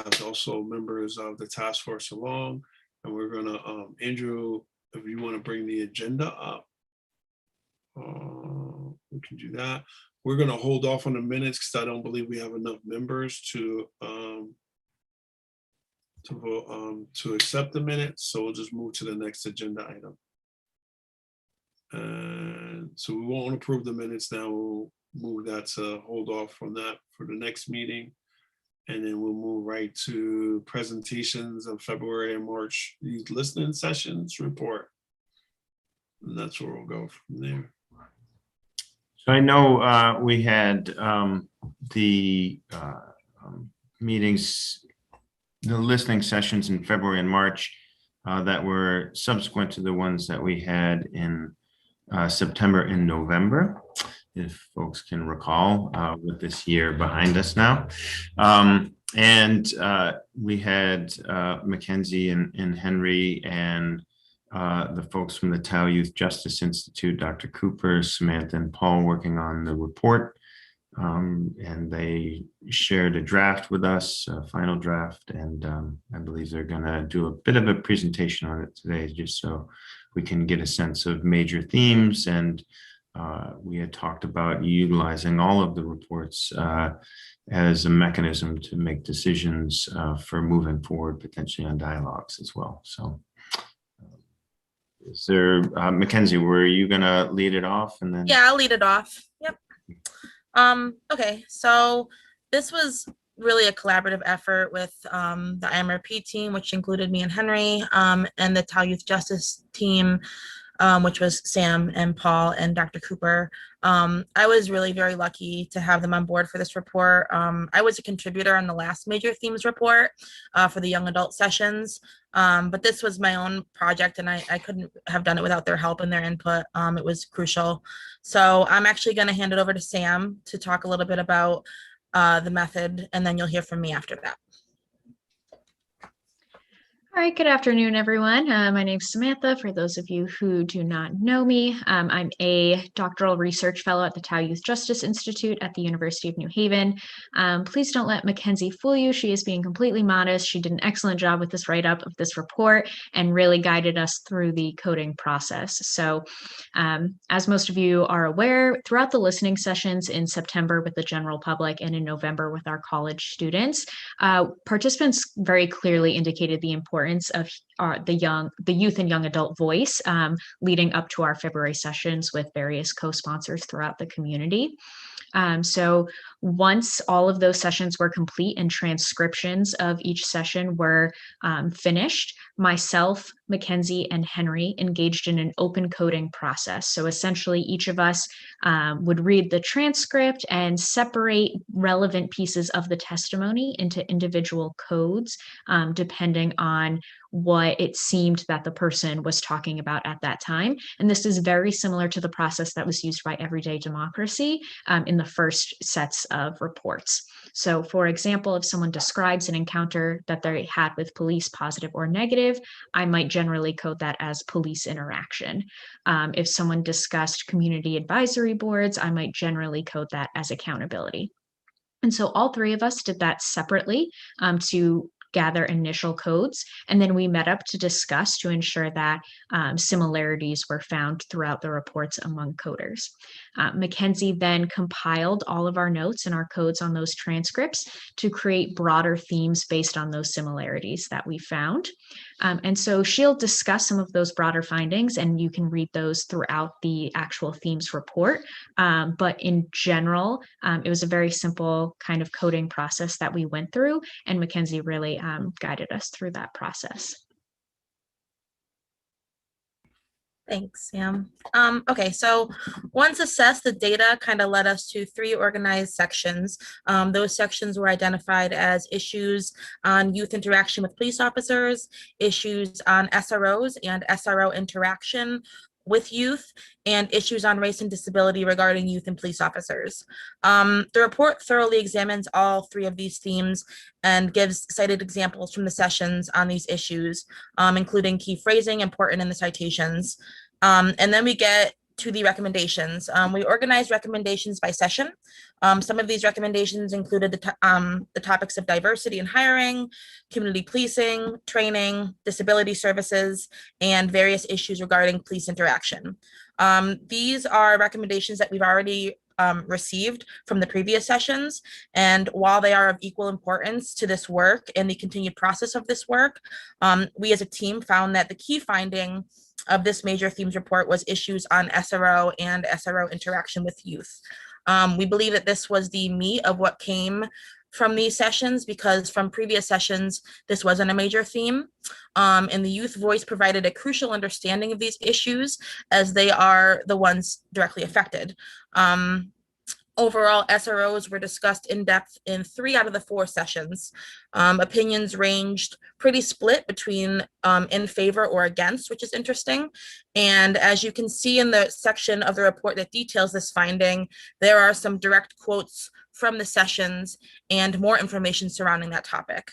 have also members of the task force along, and we're gonna, Andrew, if you want to bring the agenda up, we can do that. We're gonna hold off on the minutes because I don't believe we have enough members to vote to accept the minutes. So we'll just move to the next agenda item. And so we won't approve the minutes now. We'll move that to hold off from that for the next meeting. And then we'll move right to presentations of February and March, these listening sessions report. And that's where we'll go from there. So I know we had the meetings, the listening sessions in February and March that were subsequent to the ones that we had in September and November, if folks can recall, with this year behind us now. And we had Mackenzie and Henry and the folks from the Tau Youth Justice Institute, Dr. Cooper, Samantha, and Paul working on the report. And they shared a draft with us, a final draft, and I believe they're going to do a bit of a presentation on it today, just so we can get a sense of major themes. And we had talked about utilizing all of the reports as a mechanism to make decisions for moving forward, potentially on dialogues as well. So is there, Mackenzie, were you going to lead it off? And then? Yeah, I'll lead it off. Yep. Okay, so this was really a collaborative effort with the IMRP team, which included me and Henry, and the Tau Youth Justice team, which was Sam and Paul and Dr. Cooper. I was really very lucky to have them on board for this report. I was a contributor on the last major themes report for the young adult sessions, but this was my own project and I couldn't have done it without their help and their input. It was crucial. So I'm actually going to hand it over to Sam to talk a little bit about the method, and then you'll hear from me after that. All right, good afternoon, everyone. My name is Samantha. For those of you who do not know me, I'm a doctoral research fellow at the Tau Youth Justice Institute at the University of New Haven. Please don't let Mackenzie fool you. She is being completely modest. She did an excellent job with this write-up of this report and really guided us through the coding process. So as most of you are aware, throughout the listening sessions in September with the general public and in November with our college students, participants very clearly indicated the importance of the youth and young adult voice leading up to our February sessions with various co-sponsors throughout the community. So once all of those sessions were complete and transcriptions of each session were finished, myself, Mackenzie, and Henry engaged in an open coding process. So essentially each of us would read the transcript and separate relevant pieces of the testimony into individual codes, depending on what it seemed that the person was talking about at that time. And this is very similar to the process that was used by Everyday Democracy in the first sets of reports. So for example, if someone describes an encounter that they had with police, positive or negative, I might generally code that as police interaction. If someone discussed community advisory boards, I might generally code that as accountability. And so all three of us did that separately to gather initial codes, and then we met up to discuss to ensure that similarities were found throughout the reports among coders. Mackenzie then compiled all of our notes and our codes on those transcripts to create broader themes based on those similarities that we found. And so she'll discuss some of those broader findings, and you can read those throughout the actual themes report. But in general, it was a very simple kind of coding process that we went through, and Mackenzie really guided us through that process. Thanks, Sam. Okay, so once assessed, the data kind of led us to three organized sections. Those sections were identified as issues on youth interaction with police officers, issues on SROs and SRO interaction with youth, and issues on race and disability regarding youth and police officers. The report thoroughly examines all three of these themes and gives cited examples from the sessions on these issues, including key phrasing important in the citations. And then we get to the recommendations. We organized recommendations by session. Some of these recommendations included the topics of diversity in hiring, community policing, training, disability services, and various issues regarding police interaction. These are recommendations that we've already received from the previous sessions. And while they are of equal importance to this work and the continued process of this work, we as a team found that the key finding of this major themes report was issues on SRO and SRO interaction with youth. We believe that this was the meat of what came from these sessions, because from previous sessions, this wasn't a major theme. And the youth voice provided a crucial understanding of these issues, as they are the ones directly affected. Overall, SROs were discussed in depth in 3 out of the 4 sessions. Opinions ranged pretty split between in favor or against, which is interesting. And as you can see in the section of the report that details this finding, there are some direct quotes from the sessions and more information surrounding that topic.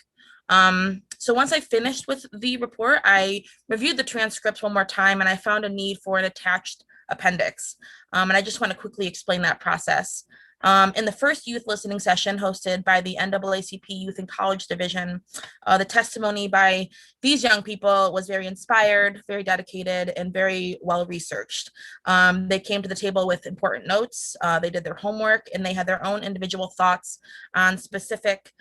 So once I finished with the report, I reviewed the transcripts one more time, and I found a need for an attached appendix. And I just want to quickly explain that process. In the first youth listening session hosted by the NAACP Youth and College Division, the testimony by these young people was very inspired, very dedicated, and very well researched. They came to the table with important notes, they did their homework, and they had their own individual thoughts on specific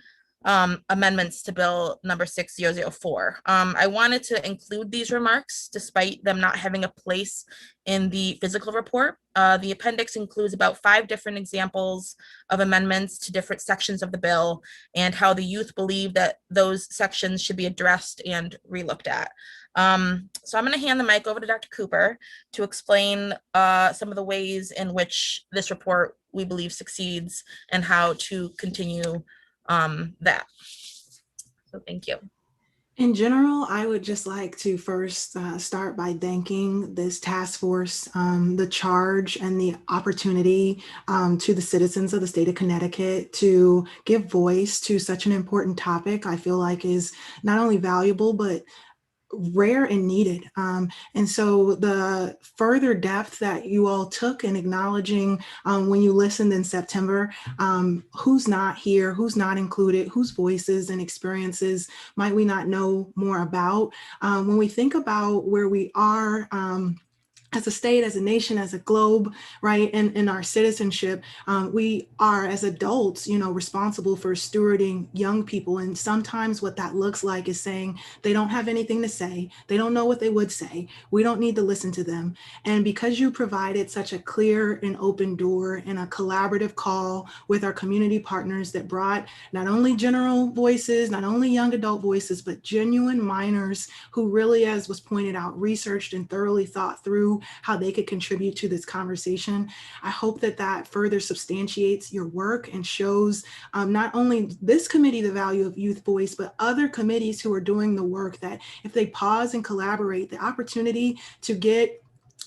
amendments to Bill number 6004. I wanted to include these remarks despite them not having a place in the physical report. The appendix includes about 5 different examples of amendments to different sections of the bill and how the youth believe that those sections should be addressed and relooked at. So I'm going to hand the mic over to Dr. Cooper to explain some of the ways in which this report we believe succeeds and how to continue that. So thank you. In general, I would just like to first start by thanking this task force, the charge and the opportunity to the citizens of the state of Connecticut to give voice to such an important topic. I feel like is not only valuable, but rare and needed. And so the further depth that you all took in acknowledging when you listened in September, who's not here, who's not included, whose voices and experiences might we not know more about. When we think about where we are as a state, as a nation, as a globe, right, and in our citizenship, we are as adults, responsible for stewarding young people. And sometimes what that looks like is saying they don't have anything to say. They don't know what they would say. We don't need to listen to them. And because you provided such a clear and open door and a collaborative call with our community partners that brought not only general voices, not only young adult voices, but genuine minors who really, as was pointed out, researched and thoroughly thought through how they could contribute to this conversation. I hope that that further substantiates your work and shows not only this committee the value of youth voice, but other committees who are doing the work, that if they pause and collaborate, the opportunity to get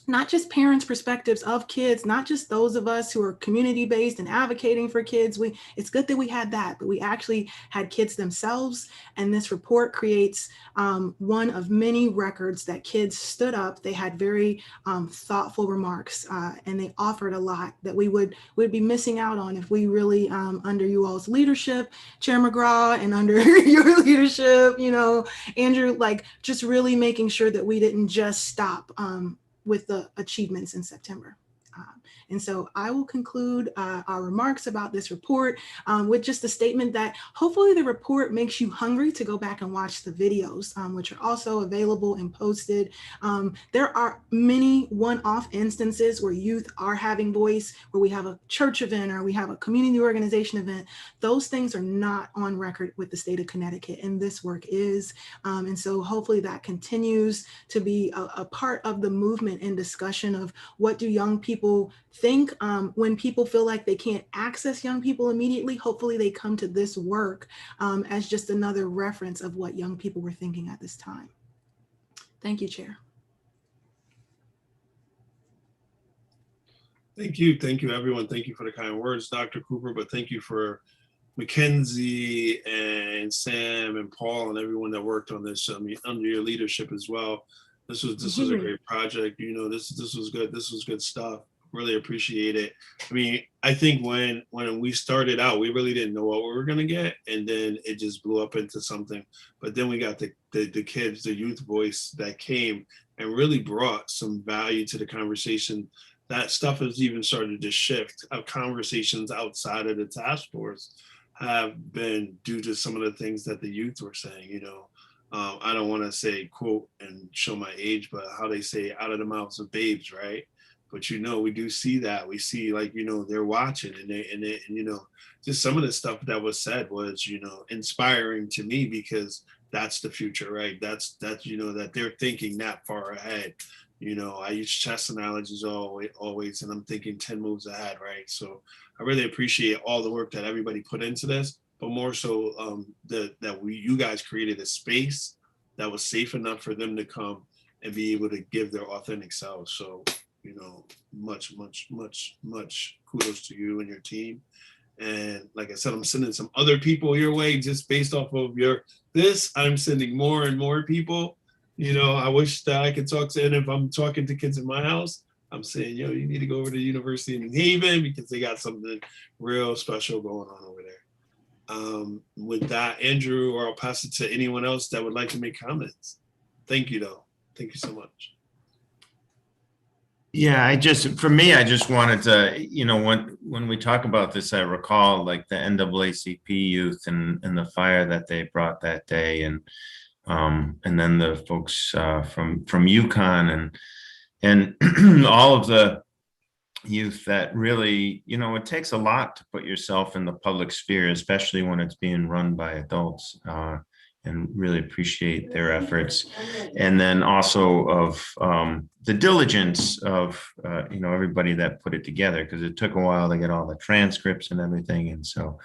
not just parents' perspectives of kids, not just those of us who are community-based and advocating for kids. It's good that we had that, but we actually had kids themselves. And this report creates one of many records that kids stood up. They had very thoughtful remarks, and they offered a lot that we'd be missing out on if we really, under you all's leadership, Chair McGraw, and under your leadership, Andrew, just really making sure that we didn't just stop with the achievements in September. And so I will conclude our remarks about this report with just a statement that hopefully the report makes you hungry to go back and watch the videos, which are also available and posted. There are many one-off instances where youth are having voice, where we have a church event or we have a community organization event. Those things are not on record with the state of Connecticut, and this work is. And so hopefully that continues to be a part of the movement and discussion of what do young people think when people feel like they can't access young people immediately. Hopefully they come to this work as just another reference of what young people were thinking at this time. Thank you, Chair. Thank you, everyone. Thank you for the kind words, Dr. Cooper, but thank you for Mackenzie and Sam and Paul and everyone that worked on this under your leadership as well. This was a great project. You know, this was good. This was good stuff. Really appreciate it. I mean, I think when we started out, we really didn't know what we were gonna get, and then it just blew up into something. But then we got the kids, the youth voice that came and really brought some value to the conversation. That stuff has even started to shift. Of conversations outside of the task force have been due to some of the things that the youth were saying. You know, I don't want to say quote and show my age, but how they say out of the mouths of babes, right? But you know, we do see that. We see, like, you know, they're watching, and you know, just some of the stuff that was said was, you know, inspiring to me, because that's the future, right? That's you know, that they're thinking that far ahead. You know, I use chess analogies always, and I'm thinking 10 moves ahead, right? So I really appreciate all the work that everybody put into this, but more so you guys created a space that was safe enough for them to come and be able to give their authentic selves. So, you know, much kudos to you and your team. And like I said, I'm sending some other people your way just based off of I'm sending more and more people. You know, I wish that I could talk to, and if I'm talking to kids in my house, I'm saying, yo, you need to go over to the University of New Haven, because they got something real special going on over there. With that, Andrew, or I'll pass it to anyone else that would like to make comments. Thank you, though. Thank you so much. Yeah, for me, I just wanted to, you know, when we talk about this, I recall like the NAACP youth and the fire that they brought that day, and then the folks from UConn and all of the youth that really, you know, it takes a lot to put yourself in the public sphere, especially when it's being run by adults, and really appreciate their efforts. And then also of the diligence of, you know, everybody that put it together, because it took a while to get all the transcripts and everything. And so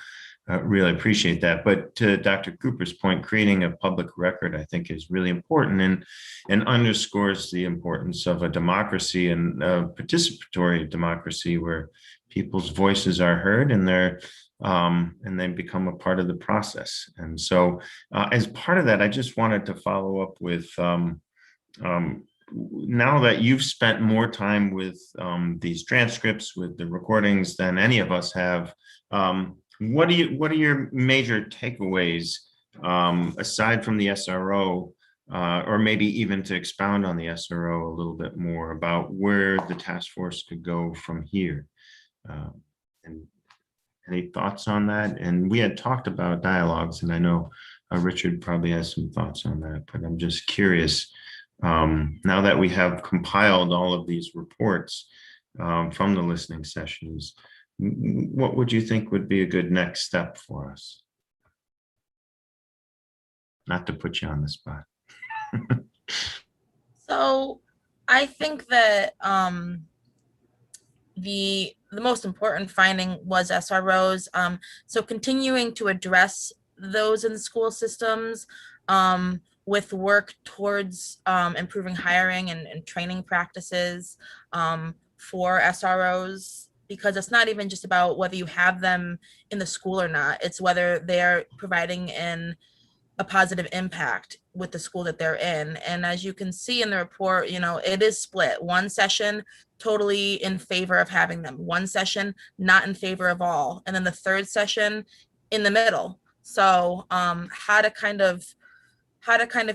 really appreciate that. But to Dr. Cooper's point, creating a public record, I think, is really important and underscores the importance of a democracy, and a participatory democracy, where people's voices are heard and they become a part of the process. And so as part of that, I just wanted to follow up with, now that you've spent more time with these transcripts, with the recordings than any of us have, what are your major takeaways, aside from the SRO, or maybe even to expound on the SRO a little bit more, about where the task force could go from here? And any thoughts on that? And we had talked about dialogues, and I know Richard probably has some thoughts on that, but I'm just curious, now that we have compiled all of these reports from the listening sessions, what would you think would be a good next step for us? Not to put you on the spot. So I think that the most important finding was SROs. So continuing to address those in the school systems, with work towards improving hiring and training practices for SROs, because it's not even just about whether you have them in the school or not. It's whether they're providing a positive impact with the school that they're in. And as you can see in the report, you know, it is split. One session totally in favor of having them, one session not in favor of all, and then the third session in the middle. So how to kind of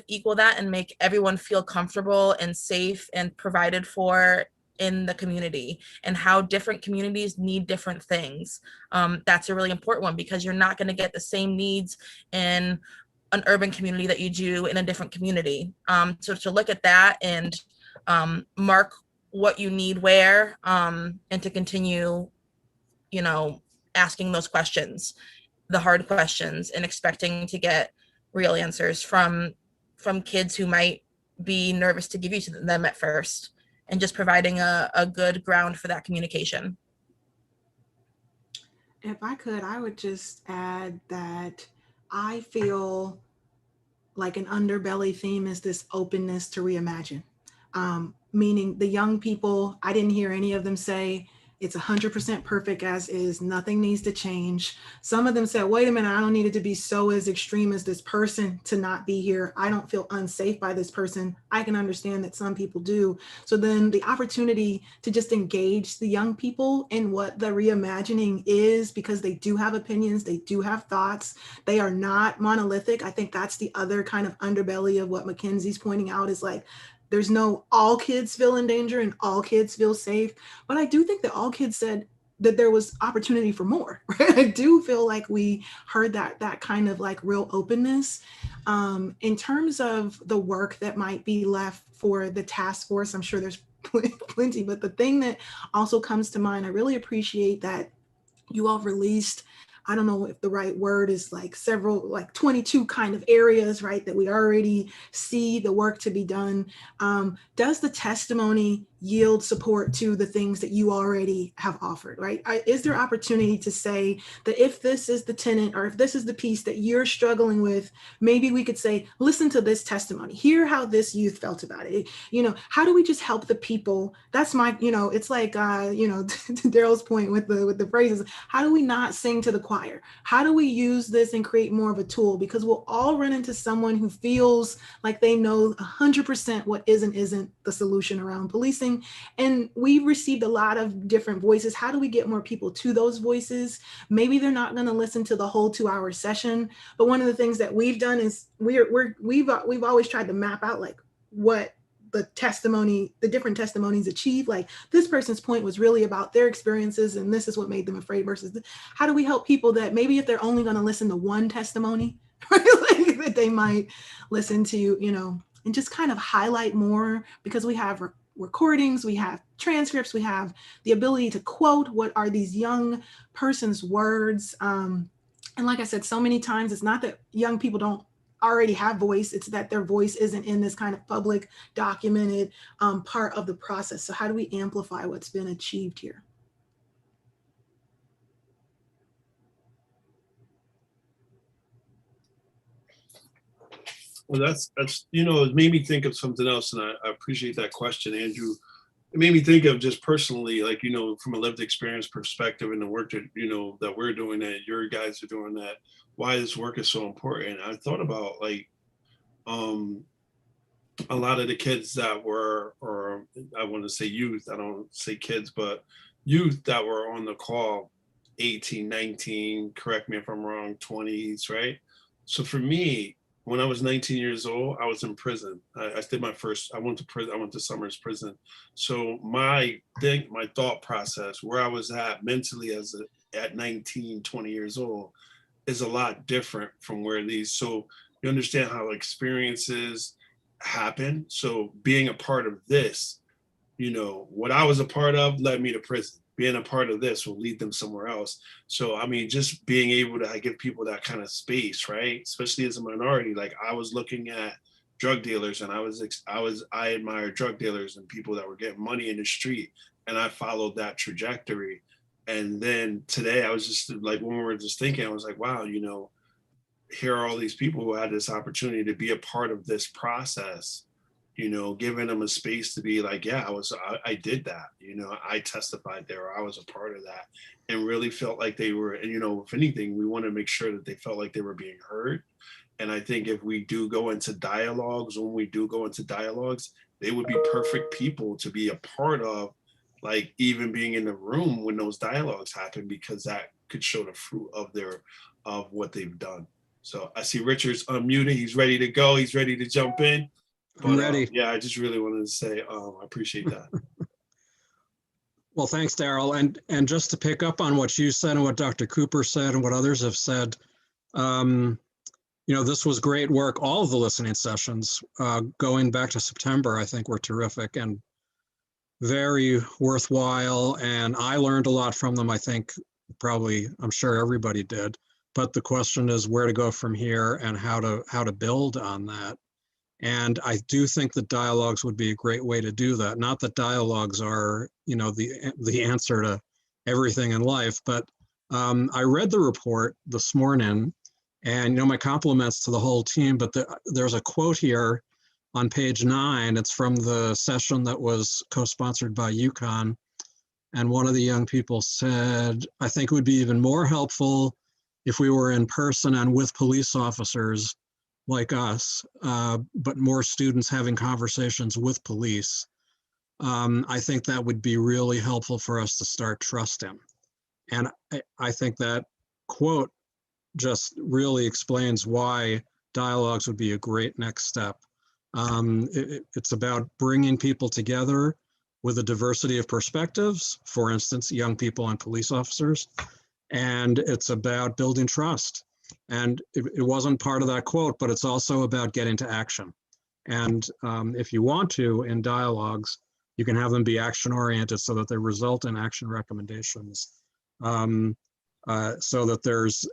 equal that and make everyone feel comfortable and safe and provided for in the community, and how different communities need different things. That's a really important one, because you're not going to get the same needs in an urban community that you do in a different community. So to look at that and mark what you need where, and to continue, you know, asking those questions, the hard questions, and expecting to get real answers from kids who might be nervous to give you to them at first, and just providing a good ground for that communication. If I could, I would just add that I feel like an underbelly theme is this openness to reimagine. Meaning the young people, I didn't hear any of them say, It's 100% perfect as is. Nothing needs to change. Some of them said, wait a minute, I don't need it to be so as extreme as this person to not be here. I don't feel unsafe by this person. I can understand that some people do. So then the opportunity to just engage the young people in what the reimagining is, because they do have opinions, they do have thoughts, they are not monolithic. I think that's the other kind of underbelly of what Mackenzie's pointing out, is like, there's no all kids feel in danger and all kids feel safe. But I do think that all kids said that there was opportunity for more, right? I do feel like we heard that kind of like real openness. In terms of the work that might be left for the task force, I'm sure there's plenty, but the thing that also comes to mind, I really appreciate that you all released, I don't know if the right word is like several, like 22 kind of areas, right, that we already see the work to be done. Does the testimony yield support to the things that you already have offered, right? Is there opportunity to say that if this is the tenant or if this is the piece that you're struggling with, maybe we could say, listen to this testimony, hear how this youth felt about it. You know, how do we just help the people? That's my, you know, it's like, you know, to Daryl's point with the phrases, how do we not sing to the choir? How do we use this and create more of a tool? Because we'll all run into someone who feels like they know 100% what is and isn't the solution around policing. And we've received a lot of different voices. How do we get more people to those voices? Maybe they're not going to listen to the whole 2-hour session, but one of the things that we've done is we've always tried to map out like what the different testimonies achieve. Like this person's point was really about their experiences and this is what made them afraid versus how do we help people that maybe if they're only going to listen to one testimony, right, like that they might listen to, you know, and just kind of highlight more, because we have recordings, we have transcripts, we have the ability to quote what are these young person's words. And like I said, so many times, it's not that young people don't already have voice, it's that their voice isn't in this kind of public documented part of the process. So how do we amplify what's been achieved here? Well, that's, you know, it made me think of something else, and I appreciate that question, Andrew. It made me think of just personally, like, you know, from a lived experience perspective and the work that, you know, that we're doing, that your guys are doing, that why this work is so important. I thought about like a lot of the kids that were, or I want to say youth, I don't say kids, but youth that were on the call, 18, 19, correct me if I'm wrong, 20s, right? So for me, when I was 19 years old, I was in prison. I did my first, I went to prison, I went to Summers prison. So my thought process, where I was at mentally at 19, 20 years old is a lot different from where these, so you understand how experiences happen. So being a part of this, you know, what I was a part of led me to prison. Being a part of this will lead them somewhere else. So, I mean, just being able to give people that kind of space, right? Especially as a minority, like I was looking at drug dealers and I admired drug dealers and people that were getting money in the street. And I followed that trajectory. And then today I was just like, when we were just thinking, I was like, wow, you know, here are all these people who had this opportunity to be a part of this process, you know, giving them a space to be like, yeah, I did that, you know, I testified there, I was a part of that, and really felt like they were, and, you know, if anything, we want to make sure that they felt like they were being heard. And I think if we do go into dialogues, they would be perfect people to be a part of, like even being in the room when those dialogues happen, because that could show the fruit of what they've done. So I see Richard's unmuted, he's ready to go, he's ready to jump in. But, I'm ready. yeah, I just really wanted to say, I appreciate that. Well, thanks, Daryl. And just to pick up on what you said and what Dr. Cooper said and what others have said, you know, this was great work. All of the listening sessions going back to September, I think were terrific and very worthwhile. And I learned a lot from them. I think probably, I'm sure everybody did. But the question is where to go from here and how to build on that. And I do think that dialogues would be a great way to do that. Not that dialogues are, you know, the answer to everything in life, but I read the report this morning, and, you know, my compliments to the whole team, but there's a quote here on page 9. It's from the session that was co-sponsored by UConn. And one of the young people said, I think it would be even more helpful if we were in person and with police officers like us, but more students having conversations with police. I think that would be really helpful for us to start trusting. And I think that quote just really explains why dialogues would be a great next step. It's about bringing people together with a diversity of perspectives, for instance, young people and police officers, and it's about building trust. And it wasn't part of that quote, but it's also about getting to action. And if you want to, in dialogues, you can have them be action-oriented so that they result in action recommendations, so that there's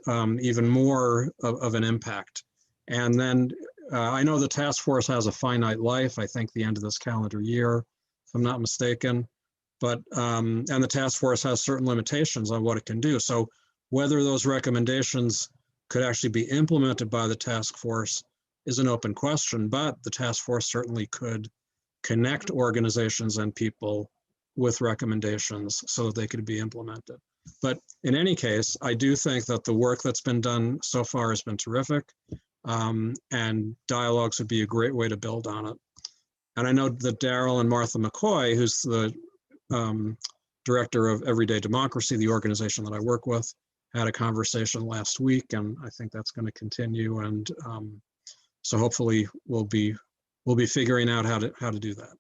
even more of an impact. And then I know the task force has a finite life, I think the end of this calendar year, if I'm not mistaken. But, and the task force has certain limitations on what it can do. So whether those recommendations could actually be implemented by the task force is an open question, but the task force certainly could connect organizations and people with recommendations so that they could be implemented. But in any case, I do think that the work that's been done so far has been terrific, and dialogues would be a great way to build on it. And I know that Daryl and Martha McCoy, who's the director of Everyday Democracy, the organization that I work with, had a conversation last week, and I think that's going to continue. And so hopefully we'll be figuring out how to do that.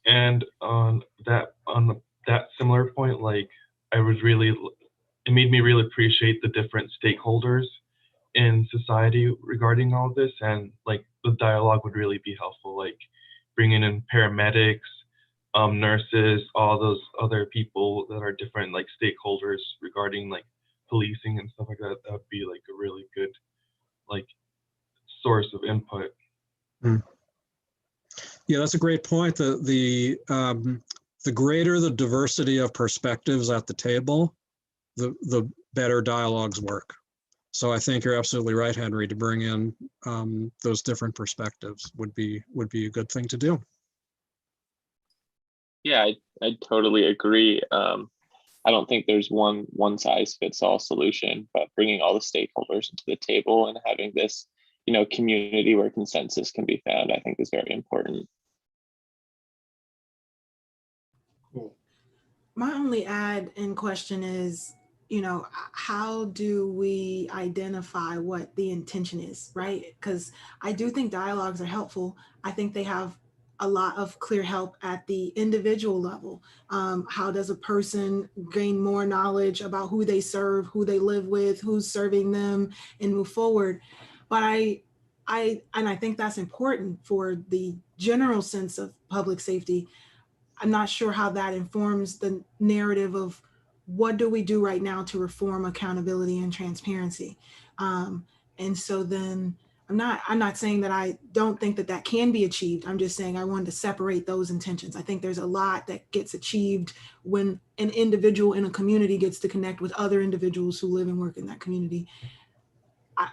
And on that similar point, like it made me really appreciate the different stakeholders in society regarding all this, and like the dialogue would really be helpful, like bringing in paramedics, nurses, all those other people that are different like stakeholders regarding like policing and stuff like that. That would be like a really good like source of input. Yeah, that's a great point. The greater the diversity of perspectives at the table, the better dialogues work. So I think you're absolutely right, Henry, to bring in those different perspectives would be a good thing to do. Yeah, I totally agree. I don't think there's one size fits all solution, but bringing all the stakeholders into the table and having this, community where consensus can be found, I think is very important. Cool. My only add in question is, how do we identify what the intention is, right? Because I do think dialogues are helpful. I think they have a lot of clear help at the individual level. How does a person gain more knowledge about who they serve, who they live with, who's serving them, and move forward? But I think that's important for the general sense of public safety. I'm not sure how that informs the narrative of what do we do right now to reform accountability and transparency. And so then I'm not saying that I don't think that can be achieved. I'm just saying I wanted to separate those intentions. I think there's a lot that gets achieved when an individual in a community gets to connect with other individuals who live and work in that community.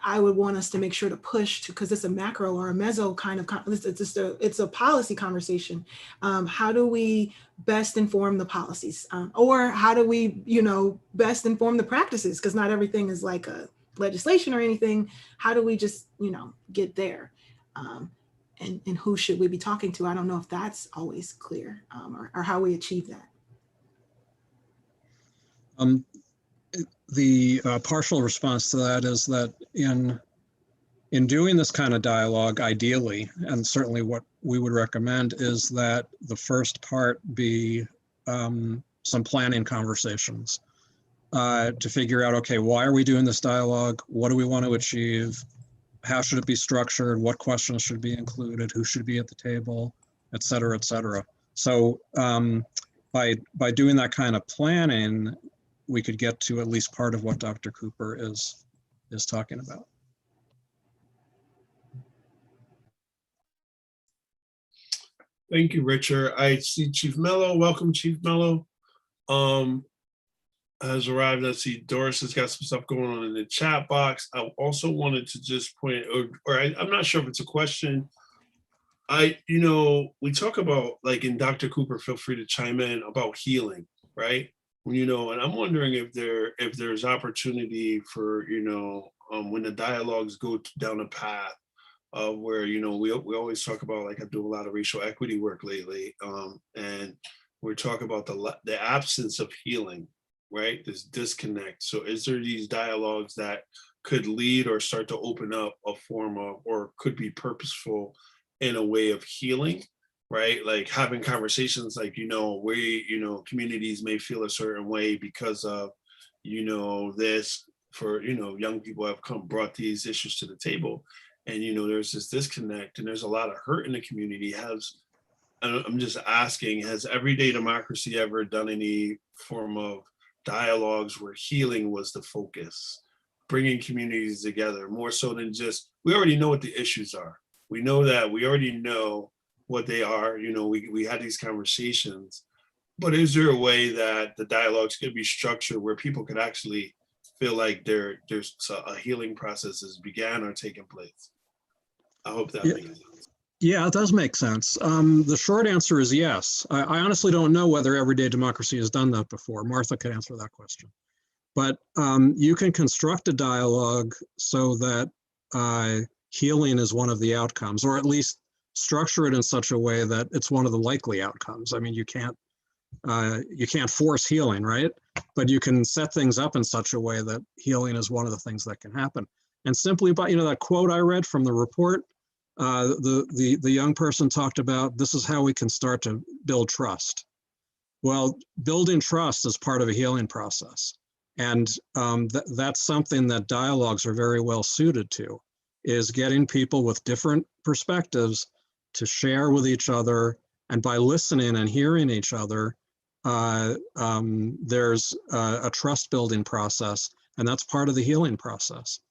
I would want us to make sure to push to, because it's a macro or a meso kind of, it's a policy conversation. How do we best inform the policies? Or how do we, best inform the practices? Because not everything is like a legislation or anything. How do we just, get there? And who should we be talking to? I don't know if that's always clear, or how we achieve that. The partial response to that is that in doing this kind of dialogue, ideally, and certainly what we would recommend is that the first part be some planning conversations to figure out, okay, why are we doing this dialogue? What do we want to achieve? How should it be structured? What questions should be included? Who should be at the table, et cetera, et cetera. So by doing that kind of planning, we could get to at least part of what Dr. Cooper is talking about. Thank you, Richard. I see Chief Mello. Welcome, Chief Mello. Has arrived. I see Doris has got some stuff going on in the chat box. I also wanted to just point, I'm not sure if it's a question We talk about, like, in Dr. Cooper, feel free to chime in about healing, right? And I'm wondering if there's opportunity for, when the dialogues go down a path of where, we always talk about, like, I do a lot of racial equity work lately, and we're talking about the absence of healing, right? This disconnect. So is there these dialogues that could lead or start to open up a form of, or could be purposeful in a way of healing, right? Like having conversations like, communities may feel a certain way because of, this, for, young people have brought these issues to the table. And, there's this disconnect and there's a lot of hurt in the community. I'm just asking, has everyday democracy ever done any form of dialogues where healing was the focus, bringing communities together more so than just, we already know what the issues are. We know that, we already know what they are. We had these conversations, but is there a way that the dialogues could be structured where people could actually feel like there's a healing process has began or taken place? I hope that makes sense. Yeah, it does make sense. The short answer is yes. I honestly don't know whether everyday democracy has done that before. Martha could answer that question. But you can construct a dialogue so that healing is one of the outcomes, or at least structure it in such a way that it's one of the likely outcomes. I mean, you can't force healing, right? But you can set things up in such a way that healing is one of the things that can happen. And simply by, that quote I read from the report, the young person talked about, this is how we can start to build trust. Well, building trust is part of a healing process. And that's something that dialogues are very well suited to, is getting people with different perspectives to share with each other. And by listening and hearing each other, there's a trust building process, and that's part of the healing process.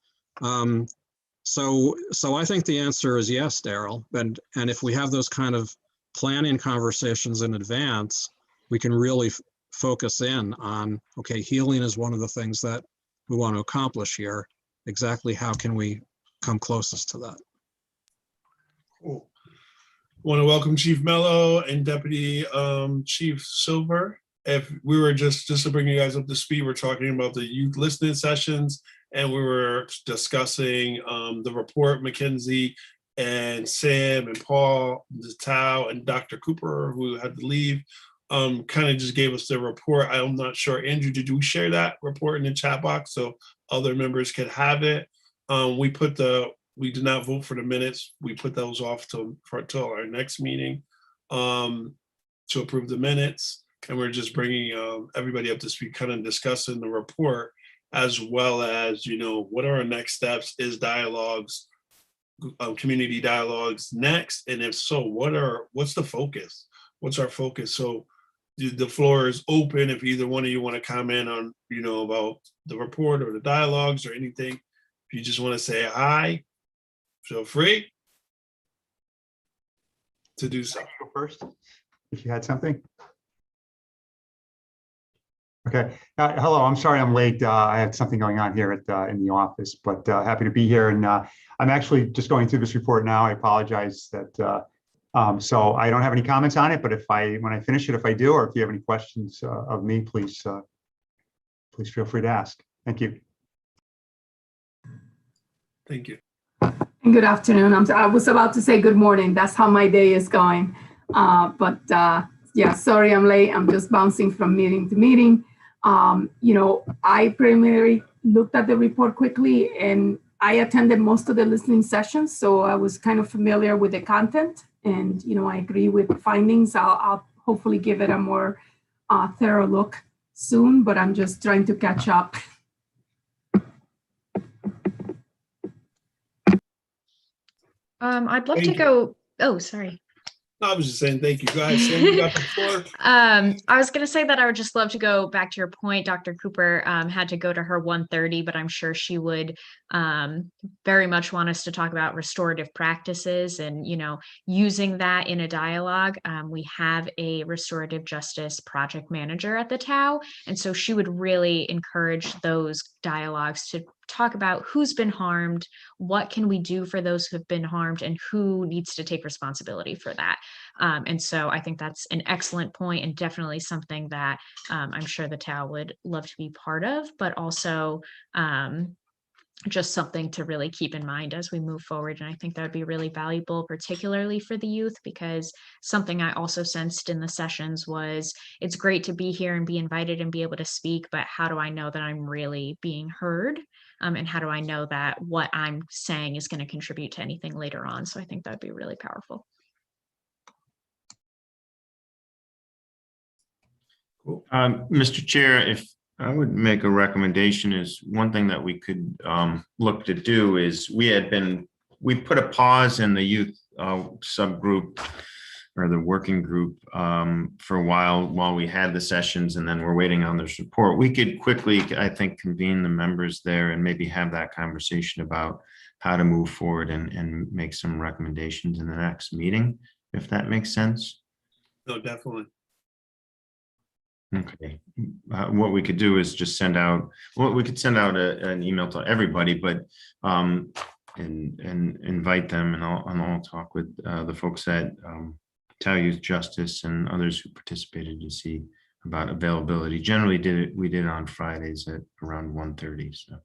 So I think the answer is yes, Daryl. And if we have those kind of planning conversations in advance, we can really focus in on, okay, healing is one of the things that we want to accomplish here. Exactly how can we come closest to that? Cool. Want to welcome Chief Mello and Deputy Chief Silver. If we were just to bring you guys up to speed, we're talking about the youth listening sessions, and we were discussing the report. Mackenzie and Sam and Paul, Tao and Dr. Cooper, who had to leave, kind of just gave us the report. I'm not sure, Andrew, did we share that report in the chat box so other members could have it? We did not vote for the minutes. We put those off till our next meeting to approve the minutes. And we're just bringing everybody up to speed, kind of discussing the report, as well as, what are our next steps? Is dialogues, community dialogues next? And if so, what's the focus? What's our focus? So the floor is open if either one of you want to comment on, about the report or the dialogues or anything. If you just want to say hi, feel free to do so. Go first, if you had something. Okay. Hello. I'm sorry I'm late. I had something going on here in the office, but happy to be here. And I'm actually just going through this report now. I apologize that. So I don't have any comments on it, but when I finish it, if I do, or if you have any questions of me, please feel free to ask. Thank you. Thank you. Good afternoon. I was about to say good morning. That's how my day is going. Yeah, sorry I'm late. I'm just bouncing from meeting to meeting. I primarily looked at the report quickly, and I attended most of the listening sessions, so I was kind of familiar with the content, and I agree with the findings. I'll hopefully give it a more thorough look soon, but I'm just trying to catch up. I'd love to go. Oh, sorry. I was just saying thank you. Go ahead, Sam, you got the floor. I was going to say that I would just love to go back to your point. Dr. Cooper had to go to her 1:30, but I'm sure she would very much want us to talk about restorative practices and, using that in a dialogue. We have a restorative justice project manager at the TAU, and so she would really encourage those dialogues to talk about who's been harmed, what can we do for those who have been harmed, and who needs to take responsibility for that. And so I think that's an excellent point, and definitely something that I'm sure the TAO would love to be part of, but also just something to really keep in mind as we move forward. And I think that would be really valuable, particularly for the youth, because something I also sensed in the sessions was it's great to be here and be invited and be able to speak, but how do I know that I'm really being heard? And how do I know that what I'm saying is going to contribute to anything later on? So I think that'd be really powerful. Cool. Mr. Chair, if I would make a recommendation, is one thing that we could look to do is we put a pause in the youth subgroup or the working group for a while we had the sessions, and then we're waiting on this report. We could quickly, I think, convene the members there and maybe have that conversation about how to move forward and make some recommendations in the next meeting, if that makes sense. No, definitely. Okay, what we could do is just send out, well, we could send out an email to everybody, but and invite them, and I'll talk with the folks at TAO Youth Justice and others who participated to see about availability. Generally, we did it on Fridays at around 1:30. So.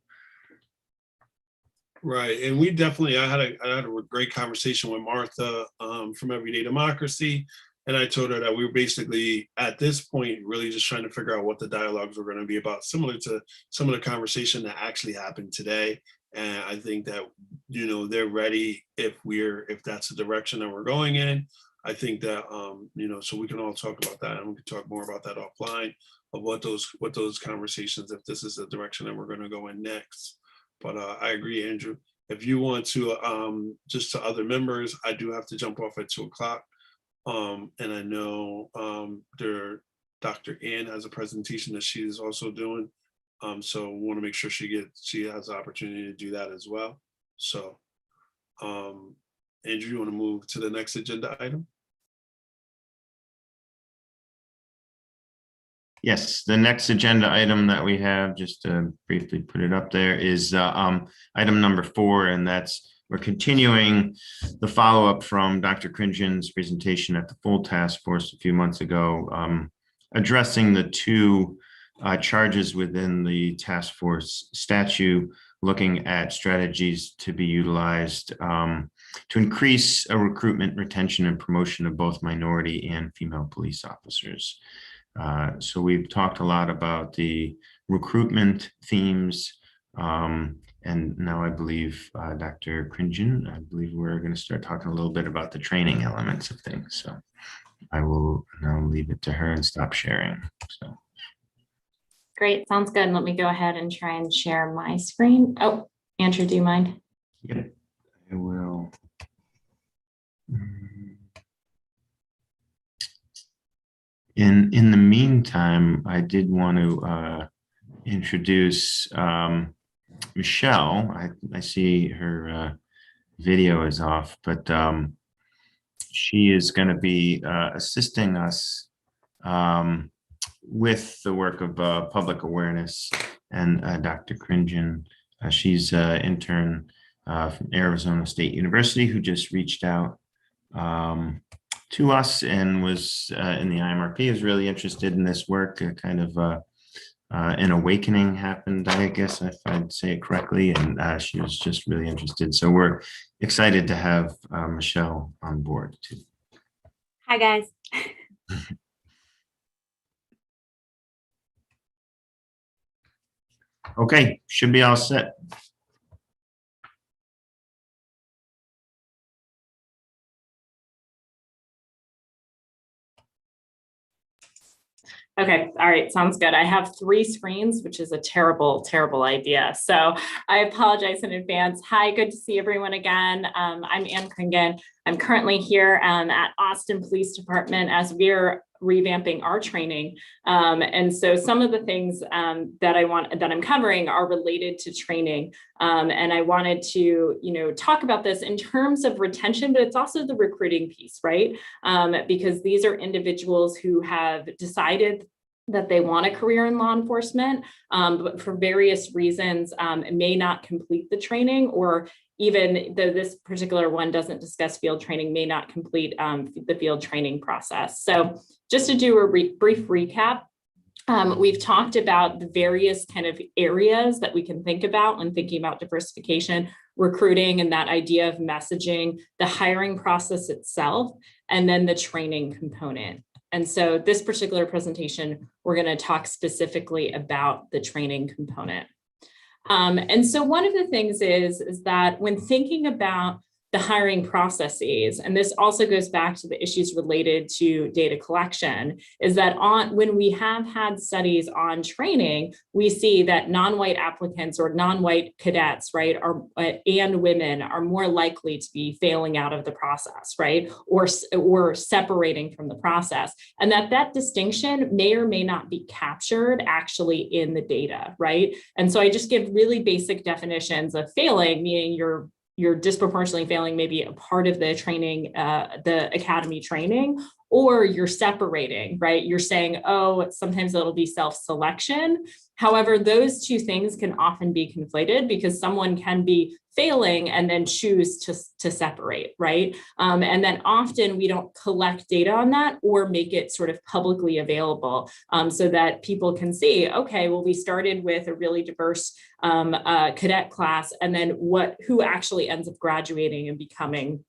Right, and we definitely, I had a great conversation with Martha from Everyday Democracy. And I told her that we were basically, at this point, really just trying to figure out what the dialogues were going to be about, similar to some of the conversation that actually happened today. And I think that, you know, they're ready if that's the direction that we're going in. I think that, you know, so we can all talk about that, and we can talk more about that offline of what those conversations, if this is the direction that we're going to go in next. But I agree, Andrew. If you want to, just to other members, I do have to jump off at 2 o'clock. And I know Dr. Ann has a presentation that she is also doing. So want to make sure she has the opportunity to do that as well. So Andrew, you want to move to the next agenda item? Yes, the next agenda item that we have, just to briefly put it up there, is item number 4, and that's we're continuing the follow-up from Dr. Krinjan's presentation at the full task force a few months ago, addressing the 2 charges within the task force statute, looking at strategies to be utilized to increase recruitment, retention, and promotion of both minority and female police officers. So we've talked a lot about the recruitment themes, and now I believe Dr. Krinjan, I believe we're going to start talking a little bit about the training elements of things. So I will now leave it to her and stop sharing. So. Great, sounds good. Let me go ahead and try and share my screen. Oh, Andrew, do you mind? Yep, I will. In the meantime, I did want to introduce Michelle. I see her video is off, but she is going to be assisting us with the work of public awareness, and Dr. Krinjan. She's an intern from Arizona State University who just reached out to us and was in the IMRP, is really interested in this work. Kind of an awakening happened, I guess, if I'd say it correctly, and she was just really interested. So we're excited to have Michelle on board too. Hi, guys. Okay, should be all set. Okay, all right, sounds good. I have 3 screens, which is a terrible, terrible idea. So I apologize in advance. Hi, good to see everyone again. I'm Ann Kringan. I'm currently here at Austin Police Department as we're revamping our training. And so some of the things that I'm covering are related to training. And I wanted to, talk about this in terms of retention, but it's also the recruiting piece, right? Because these are individuals who have decided that they want a career in law enforcement, but for various reasons may not complete the training, or even though this particular one doesn't discuss field training, may not complete the field training process. So just to do a brief recap, we've talked about the various kind of areas that we can think about when thinking about diversification, recruiting, and that idea of messaging, the hiring process itself, and then the training component. And so this particular presentation, we're going to talk specifically about the training component. And so one of the things is that when thinking about the hiring processes, and this also goes back to the issues related to data collection, is that when we have had studies on training, we see that non-white applicants or non-white cadets, right, and women are more likely to be failing out of the process, right, or separating from the process, and that distinction may or may not be captured actually in the data, right? And so I just give really basic definitions of failing, meaning you're disproportionately failing maybe a part of the training, the academy training, or you're separating, right? You're saying, oh, sometimes it'll be self-selection. However, those two things can often be conflated because someone can be failing and then choose to separate, right? And then often we don't collect data on that or make it sort of publicly available so that people can see, okay, well, we started with a really diverse cadet class, and then who actually ends up graduating and becoming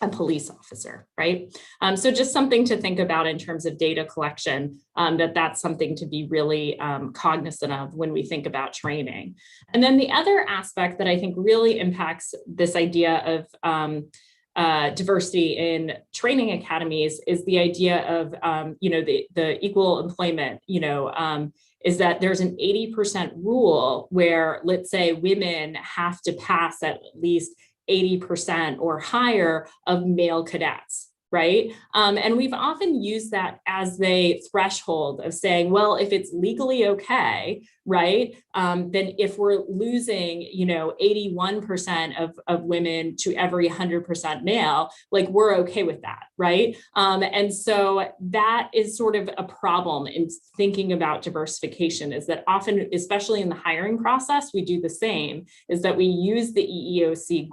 a police officer, right? So just something to think about in terms of data collection, that's something to be really cognizant of when we think about training. And then the other aspect that I think really impacts this idea of diversity in training academies is the idea of, the equal employment, is that there's an 80% rule where, let's say, women have to pass at least 80% or higher of male cadets, right? And we've often used that as the threshold of saying, well, if it's legally okay, right, then if we're losing, 81% of women to every 100% male, like we're okay with that, right? And so that is sort of a problem in thinking about diversification, is that often, especially in the hiring process, we do the same, is that we use the EEOC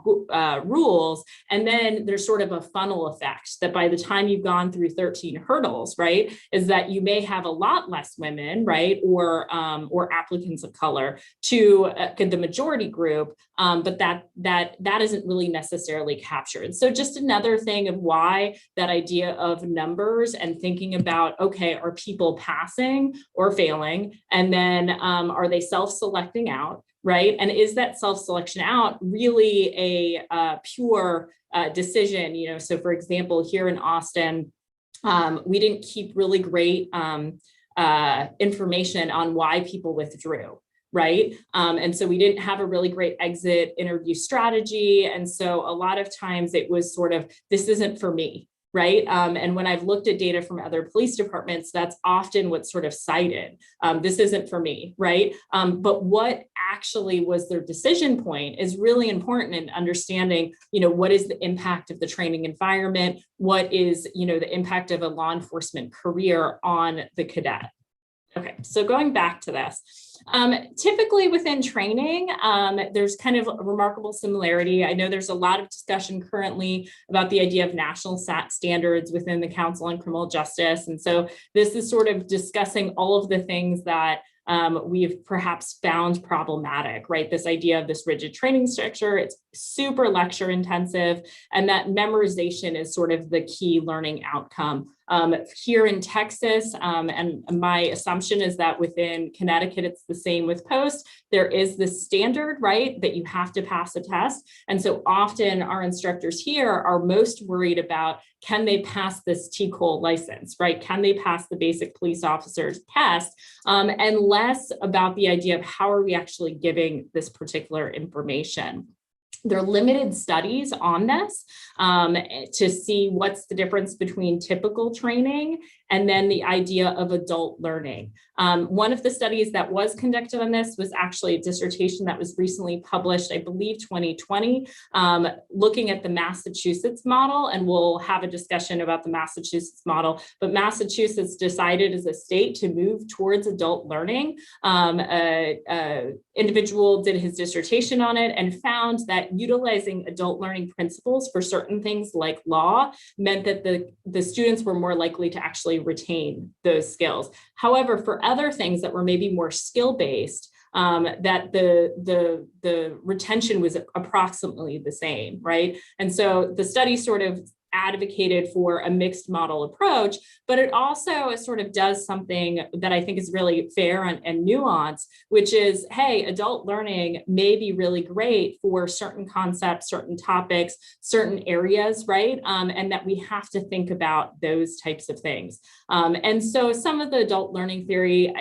rules, and then there's sort of a funnel effect that by the time you've gone through 13 hurdles, right, is that you may have a lot less women, right, or applicants of color to the majority group, but that isn't really necessarily captured. So just another thing of why that idea of numbers and thinking about, okay, are people passing or failing? And then are they self-selecting out, right? And is that self-selection out really a pure decision? So for example, here in Austin, we didn't keep really great information on why people withdrew, right? And so we didn't have a really great exit interview strategy. And so a lot of times it was sort of, this isn't for me, right? And when I've looked at data from other police departments, that's often what's sort of cited. This isn't for me, right? But what actually was their decision point is really important in understanding, what is the impact of the training environment? What is, the impact of a law enforcement career on the cadet? Okay, so going back to this, typically within training, there's kind of a remarkable similarity. I know there's a lot of discussion currently about the idea of national standards within the Council on Criminal Justice. And so this is sort of discussing all of the things that we've perhaps found problematic, right? This idea of this rigid training structure, it's super lecture intensive, and that memorization is sort of the key learning outcome. Here in Texas, and my assumption is that within Connecticut, it's the same with post, there is this standard, right, that you have to pass a test. And so often our instructors here are most worried about, can they pass this TCOL license, right? Can they pass the basic police officer's test? And less about the idea of how are we actually giving this particular information. There are limited studies on this to see what's the difference between typical training and then the idea of adult learning. One of the studies that was conducted on this was actually a dissertation that was recently published, I believe 2020, looking at the Massachusetts model, and we'll have a discussion about the Massachusetts model, but Massachusetts decided as a state to move towards adult learning. Individual did his dissertation on it and found that utilizing adult learning principles for certain things like law meant that the students were more likely to actually retain those skills. However, for other things that were maybe more skill-based, that the retention was approximately the same, right? And so the study sort of advocated for a mixed model approach, but it also sort of does something that I think is really fair and nuanced, which is, hey, adult learning may be really great for certain concepts, certain topics, certain areas, right? And that we have to think about those types of things. And so some of the adult learning theory,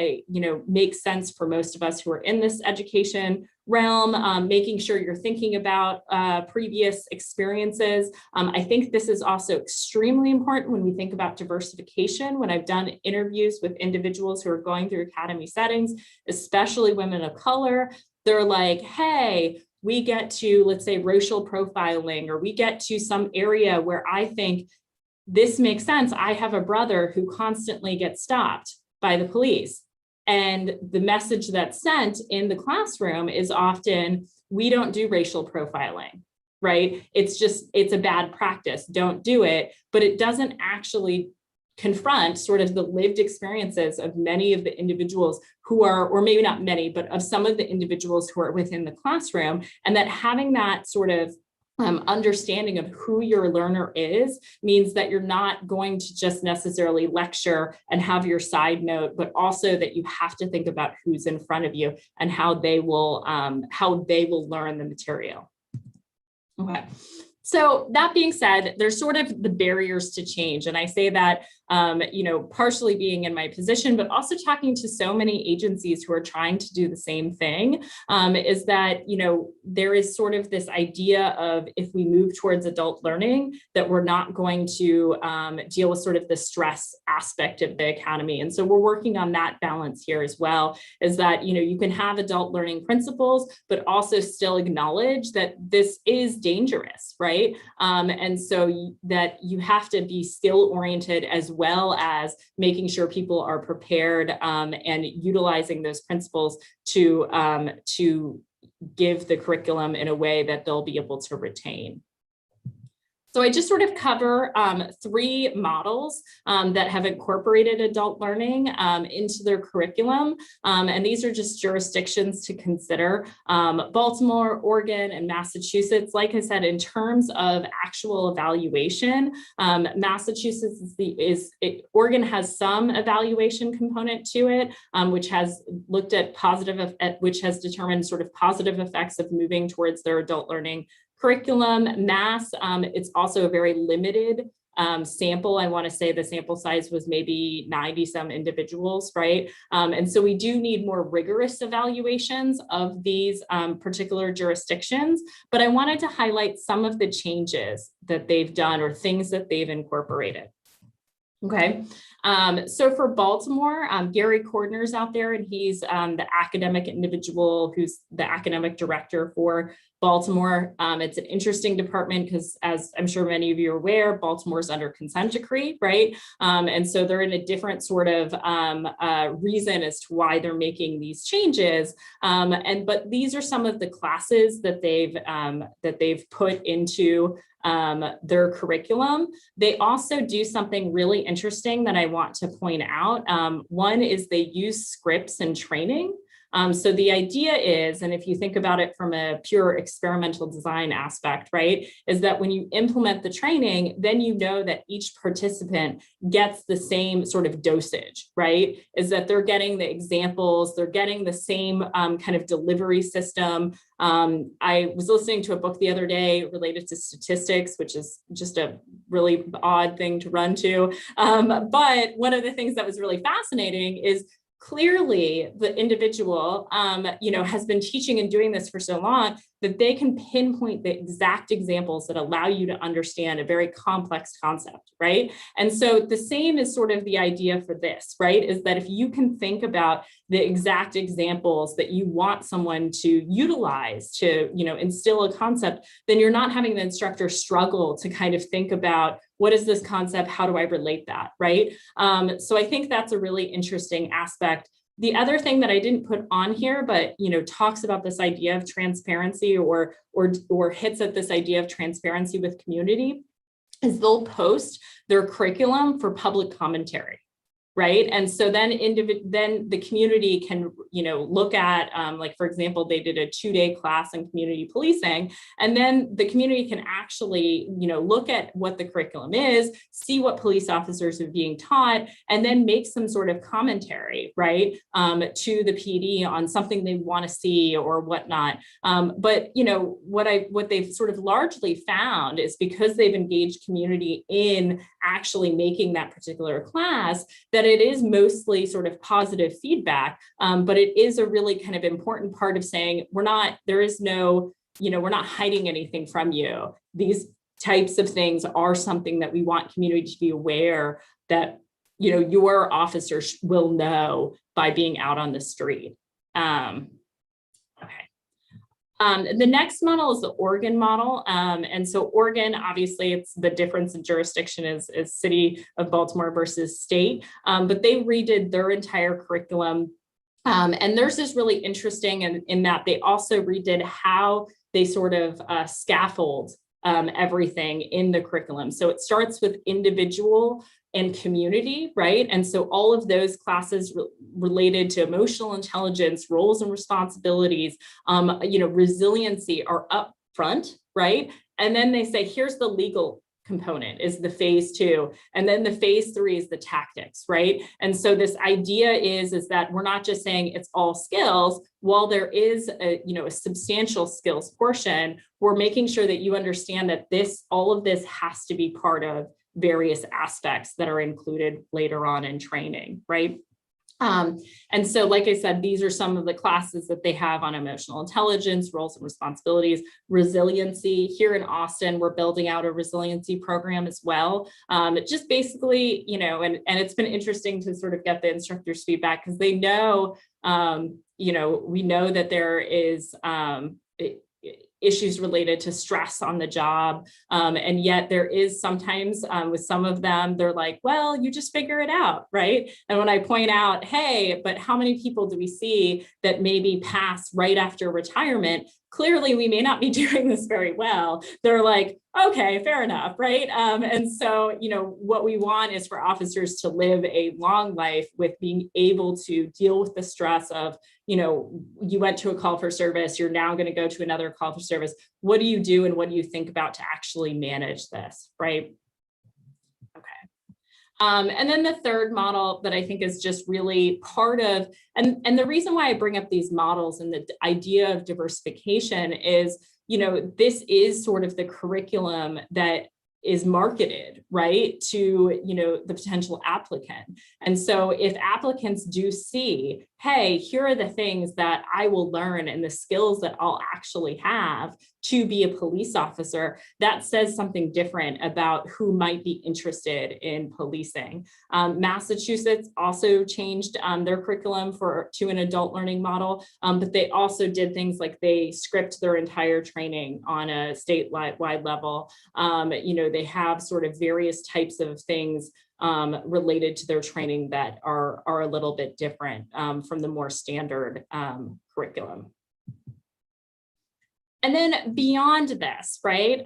makes sense for most of us who are in this education realm, making sure you're thinking about previous experiences. I think this is also extremely important when we think about diversification. When I've done interviews with individuals who are going through academy settings, especially women of color, they're like, hey, we get to, let's say, racial profiling, or we get to some area where I think this makes sense. I have a brother who constantly gets stopped by the police. And the message that's sent in the classroom is often, we don't do racial profiling, right? It's a bad practice, don't do it, but it doesn't actually confront sort of the lived experiences of many of the individuals who are, or maybe not many, but of some of the individuals who are within the classroom, and that having that sort of understanding of who your learner is means that you're not going to just necessarily lecture and have your side note, but also that you have to think about who's in front of you and how they will learn the material. Okay. So that being said, there's sort of the barriers to change. And I say that, partially being in my position, but also talking to so many agencies who are trying to do the same thing, is that, there is sort of this idea of, if we move towards adult learning, that we're not going to deal with sort of the stress aspect of the academy. And so we're working on that balance here as well, is that, you can have adult learning principles, but also still acknowledge that this is dangerous, right? And so that you have to be skill oriented, as well as making sure people are prepared and utilizing those principles to give the curriculum in a way that they'll be able to retain. So I just sort of cover 3 models that have incorporated adult learning into their curriculum. And these are just jurisdictions to consider. Baltimore, Oregon, and Massachusetts. Like I said, in terms of actual evaluation, Massachusetts Oregon has some evaluation component to it, which has looked at which has determined sort of positive effects of moving towards their adult learning curriculum. Mass, it's also a very limited sample. I want to say the sample size was maybe 90 some individuals, right? And so we do need more rigorous evaluations of these particular jurisdictions, but I wanted to highlight some of the changes that they've done or things that they've incorporated. Okay, so for Baltimore, Gary Cordner's out there, and he's the academic individual who's the academic director for Baltimore. It's an interesting department because, as I'm sure many of you are aware, Baltimore's under consent decree, right? And so they're in a different sort of reason as to why they're making these changes. But these are some of the classes that they've put into their curriculum. They also do something really interesting that I want to point out. One is they use scripts and training. So the idea is, and if you think about it from a pure experimental design aspect, right, is that when you implement the training, then you know that each participant gets the same sort of dosage, right? Is that they're getting the examples, they're getting the same kind of delivery system. I was listening to a book the other day related to statistics, which is just a really odd thing to run to. But one of the things that was really fascinating is clearly the individual, has been teaching and doing this for so long that they can pinpoint the exact examples that allow you to understand a very complex concept, right? And so the same is sort of the idea for this, right? Is that if you can think about the exact examples that you want someone to utilize to, instill a concept, then you're not having the instructor struggle to kind of think about, what is this concept? How do I relate that, right? So I think that's a really interesting aspect. The other thing that I didn't put on here, but talks about this idea of transparency or hits at this idea of transparency with community, is they'll post their curriculum for public commentary. Right. And so then the community can, look at, like, for example, they did a 2-day class in community policing, and then the community can actually, look at what the curriculum is, see what police officers are being taught, and then make some sort of commentary, right, to the PD on something they want to see or whatnot. But, what they've sort of largely found is because they've engaged community in actually making that particular class, that it is mostly sort of positive feedback, but it is a really kind of important part of saying we're not hiding anything from you. These types of things are something that we want community to be aware that, your officers will know by being out on the street. The next model is the Oregon model. And so Oregon, obviously, it's the difference in jurisdiction is city of Baltimore versus state, but they redid their entire curriculum. And theirs is really interesting in that they also redid how they sort of scaffold everything in the curriculum. So it starts with individual and community, right? And so all of those classes related to emotional intelligence, roles and responsibilities, resiliency are up front, right? And then they say, here's the legal component is the phase 2. And then the phase 3 is the tactics, right? And so this idea is that we're not just saying it's all skills. While there is a substantial skills portion, we're making sure that you understand that all of this has to be part of various aspects that are included later on in training, right? And so, like I said, these are some of the classes that they have on emotional intelligence, roles and responsibilities, resiliency. Here in Austin, we're building out a resiliency program as well. Just basically, and it's been interesting to sort of get the instructors' feedback because they know, we know that there is issues related to stress on the job. And yet there is sometimes with some of them, they're like, well, you just figure it out, right? And when I point out, hey, but how many people do we see that maybe pass right after retirement? Clearly, we may not be doing this very well. They're like, okay, fair enough, right? And so, what we want is for officers to live a long life with being able to deal with the stress of, you went to a call for service, you're now going to go to another call for service. What do you do and what do you think about to actually manage this, right? And then the third model that I think is just really part of, and the reason why I bring up these models and the idea of diversification is, this is sort of the curriculum that is marketed, right, to, the potential applicant. And so if applicants do see, hey, here are the things that I will learn and the skills that I'll actually have to be a police officer, that says something different about who might be interested in policing. Massachusetts also changed their curriculum to an adult learning model, but they also did things like they script their entire training on a statewide level. They have sort of various types of things related to their training that are a little bit different from the more standard curriculum. And then beyond this, right,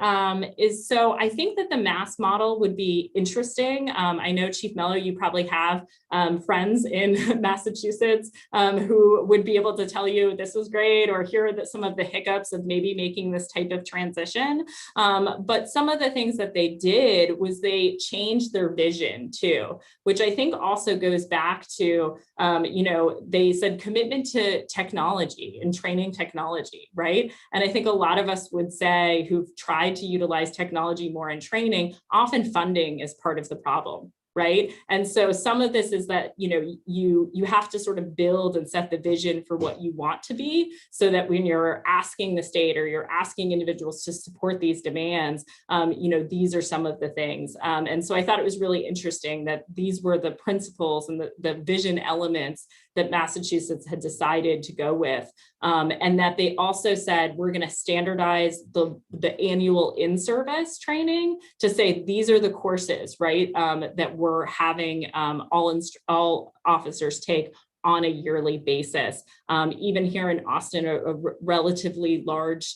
so I think that the Mass model would be interesting. I know Chief Mello, you probably have friends in Massachusetts who would be able to tell you this was great, or here are some of the hiccups of maybe making this type of transition. But some of the things that they did was they changed their vision too, which I think also goes back to, they said commitment to technology and training technology, right? And I think a lot of us would say who've tried to utilize technology more in training, often funding is part of the problem, right? And so some of this is that, you have to sort of build and set the vision for what you want to be, so that when you're asking the state or you're asking individuals to support these demands, these are some of the things. And so I thought it was really interesting that these were the principles and the vision elements that Massachusetts had decided to go with. And that they also said, we're going to standardize the annual in-service training to say, these are the courses, right, that we're having all officers take on a yearly basis. Even here in Austin, a relatively large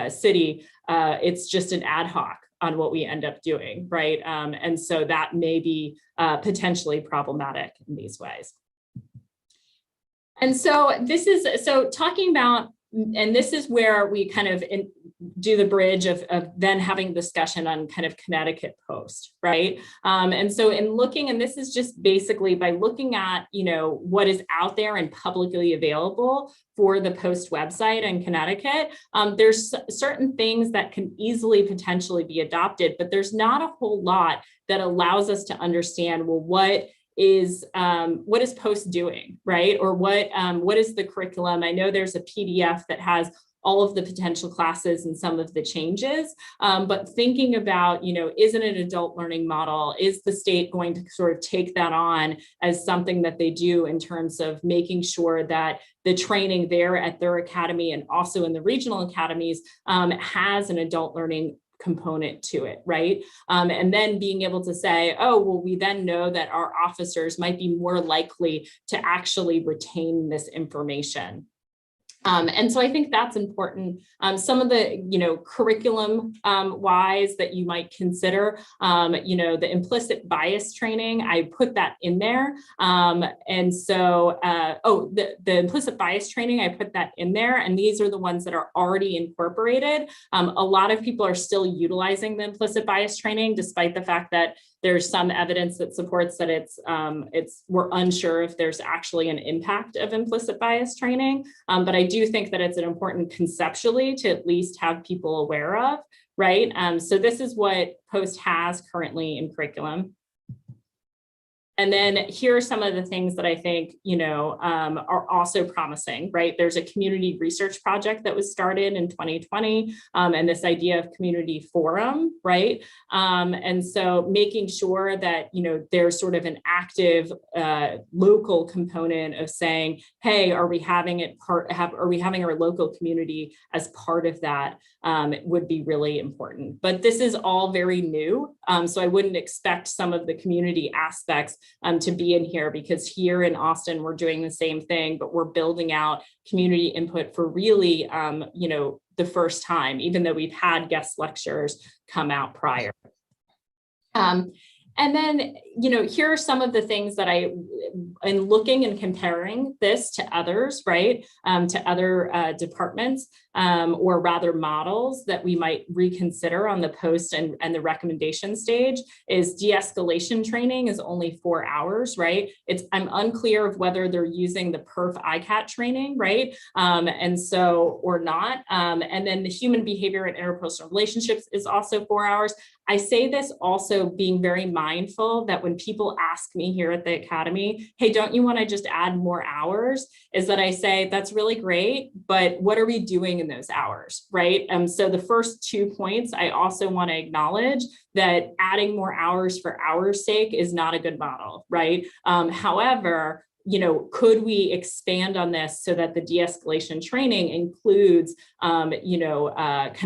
city, it's just an ad hoc on what we end up doing, right? And so that may be potentially problematic in these ways. And so talking about, and this is where we kind of do the bridge of then having discussion on kind of Connecticut Post, right? And so in looking, and this is just basically by looking at, what is out there and publicly available for the Post website in Connecticut, there's certain things that can easily potentially be adopted, but there's not a whole lot that allows us to understand, well, what is Post doing, right? Or what is the curriculum? I know there's a PDF that has all of the potential classes and some of the changes, but thinking about, is it an adult learning model? Is the state going to sort of take that on as something that they do in terms of making sure that the training there at their academy and also in the regional academies has an adult learning component to it, right? And then being able to say, oh, well, we then know that our officers might be more likely to actually retain this information. And so I think that's important. Some of the, curriculum wise that you might consider, the implicit bias training, I put that in there. And so, the implicit bias training, I put that in there. And these are the ones that are already incorporated. A lot of people are still utilizing the implicit bias training, despite the fact that there's some evidence that supports that we're unsure if there's actually an impact of implicit bias training. But I do think that it's an important conceptually to at least have people aware of, right? So this is what Post has currently in curriculum. And then here are some of the things that I think, are also promising, right? There's a community research project that was started in 2020, and this idea of community forum, right? And so making sure that, there's sort of an active local component of saying, hey, are we having our local community as part of that would be really important. But this is all very new. So I wouldn't expect some of the community aspects to be in here, because here in Austin, we're doing the same thing, but we're building out community input for really, the first time, even though we've had guest lecturers come out prior. And then, here are some of the things that in looking and comparing this to others, right, to other departments, or rather models that we might reconsider on the Post and the recommendation stage, is de-escalation training is only 4 hours, right? I'm unclear of whether they're using the PERF ICAT training, right? And so, or not. And then the human behavior and interpersonal relationships is also 4 hours. I say this also being very mindful that when people ask me here at the Academy, hey, don't you want to just add more hours? Is that I say, that's really great, but what are we doing in those hours, right? So the first 2 points, I also want to acknowledge that adding more hours for hours' sake is not a good model, right? However, could we expand on this so that the de-escalation training includes, kind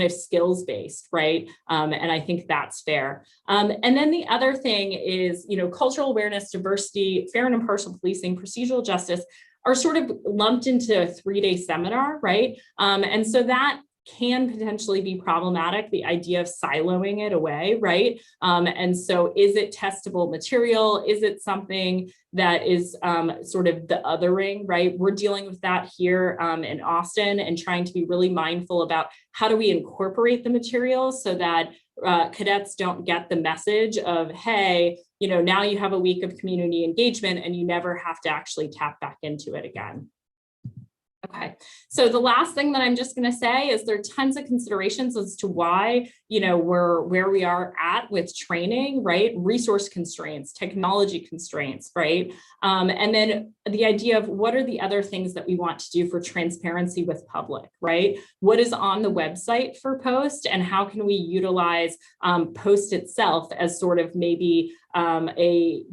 of skills-based, right? And I think that's fair. And then the other thing is, cultural awareness, diversity, fair and impartial policing, procedural justice are sort of lumped into a 3-day seminar, right? And so that can potentially be problematic, the idea of siloing it away, right? And so is it testable material? Is it something that is sort of the othering, right? We're dealing with that here in Austin and trying to be really mindful about how do we incorporate the materials so that cadets don't get the message of, hey, now you have a week of community engagement and you never have to actually tap back into it again. Okay, so the last thing that I'm just going to say is there are tons of considerations as to why, we're where we are at with training, right? Resource constraints, technology constraints, right? And then the idea of what are the other things that we want to do for transparency with public, right? What is on the website for POST, and how can we utilize POST itself as sort of maybe a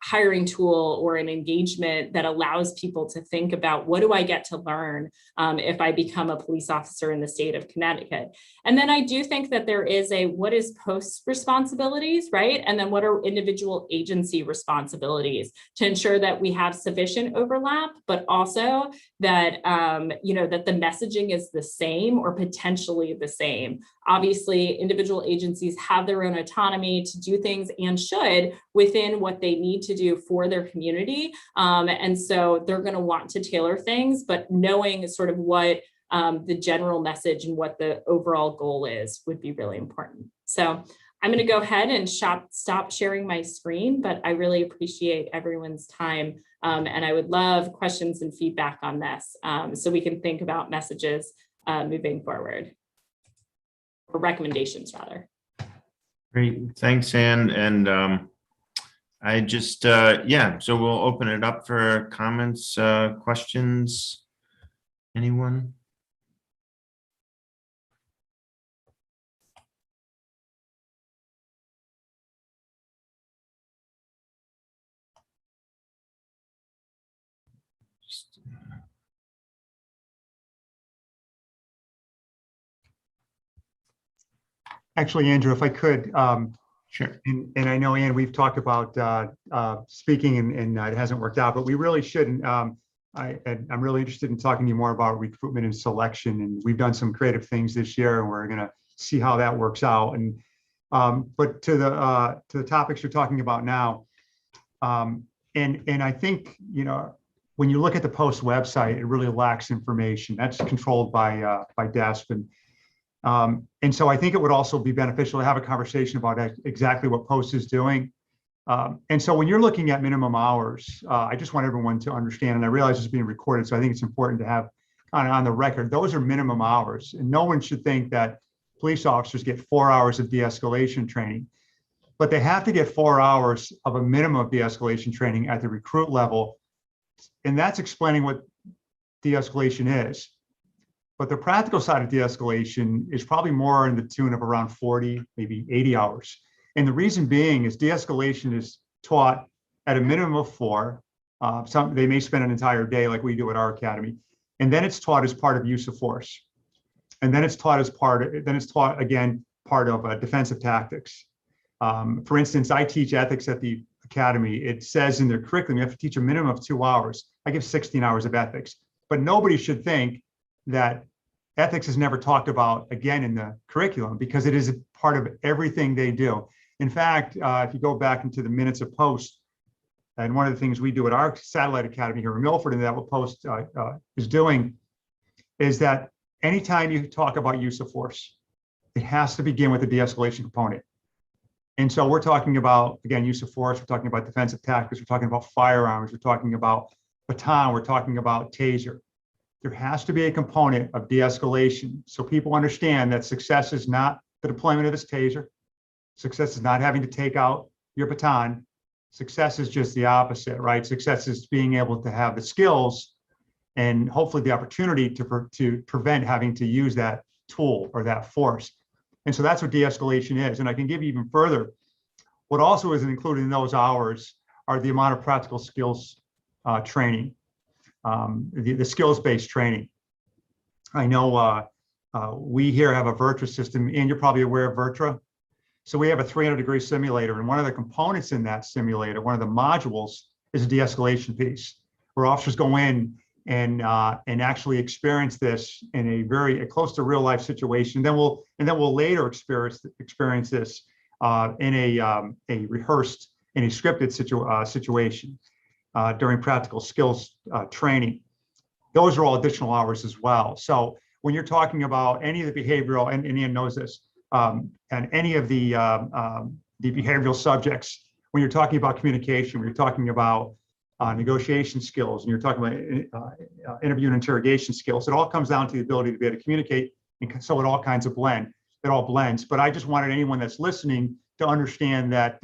hiring tool or an engagement that allows people to think about, what do I get to learn if I become a police officer in the state of Connecticut? And then I do think that there is what is POST responsibilities, right? And then what are individual agency responsibilities to ensure that we have sufficient overlap, but also that, that the messaging is the same or potentially the same. Obviously, individual agencies have their own autonomy to do things and should within what they need to do for their community. And so they're going to want to tailor things, but knowing sort of what the general message and what the overall goal is would be really important. So I'm going to go ahead and stop sharing my screen, but I really appreciate everyone's time. And I would love questions and feedback on this so we can think about messages moving forward, or recommendations rather. Great, thanks, Ann. And I just, so we'll open it up for comments, questions. Anyone? Actually, Andrew, if I could, Sure. and I know, Ann, we've talked about speaking and it hasn't worked out, but we really shouldn't. I'm really interested in talking to you more about recruitment and selection, and we've done some creative things this year, and we're going to see how that works out. And but to the topics you're talking about now, and I think when you look at the POST website, it really lacks information. That's controlled by DESP. And so I think it would also be beneficial to have a conversation about exactly what POST is doing. And so when you're looking at minimum hours, I just want everyone to understand, and I realize it's being recorded, so I think it's important to have on the record, those are minimum hours. And no one should think that police officers get 4 hours of de-escalation training, but they have to get 4 hours of a minimum of de-escalation training at the recruit level. And that's explaining what de-escalation is. But the practical side of de-escalation is probably more in the tune of around 40, maybe 80 hours. And the reason being is de-escalation is taught at a minimum of 4. They may spend an entire day like we do at our academy. And then it's taught as part of use of force. And then it's taught again, part of defensive tactics. For instance, I teach ethics at the academy. It says in their curriculum, you have to teach a minimum of 2 hours. I give 16 hours of ethics, but nobody should think that ethics is never talked about again in the curriculum, because it is a part of everything they do. In fact, if you go back into the minutes of POST, and one of the things we do at our satellite academy here in Milford, and that what POST is doing, is that anytime you talk about use of force, it has to begin with the de-escalation component. And so we're talking about, again, use of force, we're talking about defensive tactics, we're talking about firearms, we're talking about baton, we're talking about taser. There has to be a component of de-escalation so people understand that success is not the deployment of this taser. Success is not having to take out your baton. Success is just the opposite, right? Success is being able to have the skills and hopefully the opportunity to prevent having to use that tool or that force. And so that's what de-escalation is. And I can give you even further. What also isn't included in those hours are the amount of practical skills training. The skills-based training. I know we here have a VirTra system, and you're probably aware of VirTra. So we have a 300-degree simulator, and one of the components in that simulator, one of the modules, is a de-escalation piece, where officers go in and actually experience this in a very close to real-life situation. Then we'll later experience this in a rehearsed, in a scripted situation. During practical skills training. Those are all additional hours as well. So when you're talking about any of the behavioral, and Ian knows this, and any of the behavioral subjects, when you're talking about communication, when you're talking about negotiation skills, and you're talking about interview and interrogation skills. It all comes down to the ability to be able to communicate, and so it all kinds of blend. It all blends. But I just wanted anyone that's listening to understand that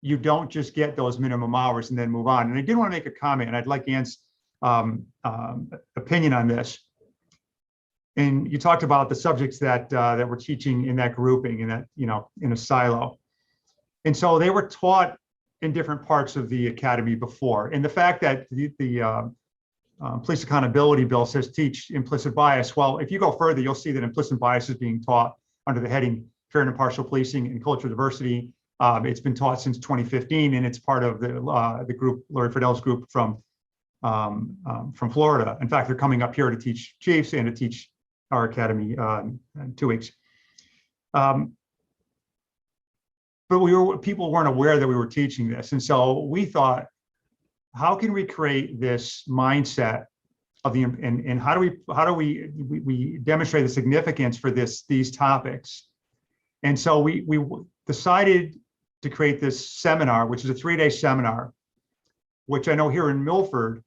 you don't just get those minimum hours and then move on. And I did want to make a comment, and I'd like Ann's opinion on this. And you talked about the subjects that that we're teaching in that grouping, in that, in a silo. And so they were taught in different parts of the academy before. And the fact that the police accountability bill says teach implicit bias. Well, if you go further, you'll see that implicit bias is being taught under the heading fair and impartial policing and cultural diversity. It's been taught since 2015, and it's part of the group, Lori Friedell's group from Florida. In fact, they're coming up here to teach chiefs and to teach our academy in 2 weeks. But people weren't aware that we were teaching this. And so we thought, how can we create this mindset of and how do we demonstrate the significance for these topics? And so we decided to create this seminar, which is a 3-day seminar, which I know here in Milford,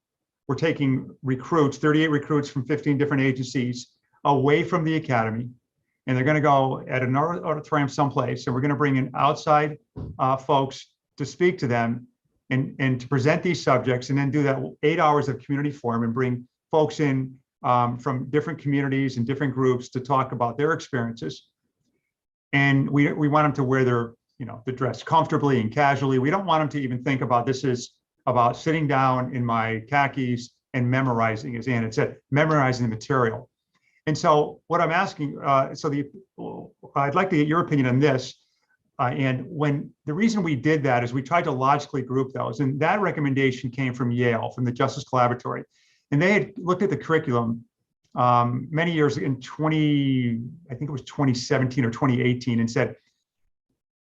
we're taking recruits, 38 recruits from 15 different agencies away from the academy. And they're going to go at an auditorium someplace, and we're going to bring in outside folks to speak to them and to present these subjects, and then do that 8 hours of community forum and bring folks in from different communities and different groups to talk about their experiences. And we want them to wear their, the dress comfortably and casually. We don't want them to even think about this is about sitting down in my khakis and memorizing, as Ann had said, memorizing the material. And so what I'm asking, I'd like to get your opinion on this. And the reason we did that is we tried to logically group those. And that recommendation came from Yale, from the Justice Collaboratory. And they had looked at the curriculum many years in I think it was 2017 or 2018, and said,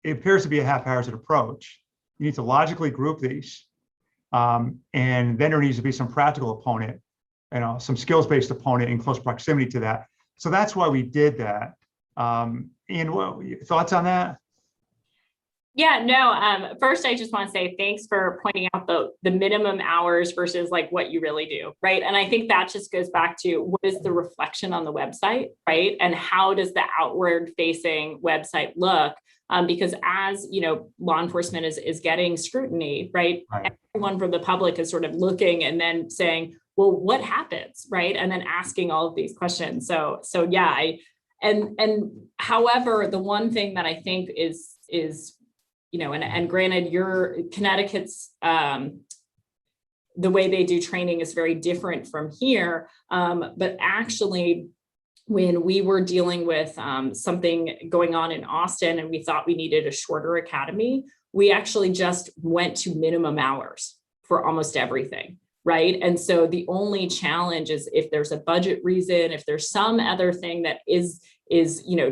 it appears to be a haphazard approach. You need to logically group these. And then there needs to be some practical opponent, some skills-based opponent in close proximity to that. So that's why we did that. Ian, thoughts on that? Yeah, no, first, I just want to say thanks for pointing out the minimum hours versus like what you really do, right? And I think that just goes back to what is the reflection on the website, right? And how does the outward facing website look? Because as law enforcement is getting scrutiny, right? Everyone from the public is sort of looking and then saying, well, what happens, right? And then asking all of these questions. So yeah, and however, the one thing that I think is and granted, your Connecticut's the way they do training is very different from here, but actually, when we were dealing with something going on in Austin and we thought we needed a shorter academy, we actually just went to minimum hours for almost everything, right? And so the only challenge is if there's a budget reason, if there's some other thing that is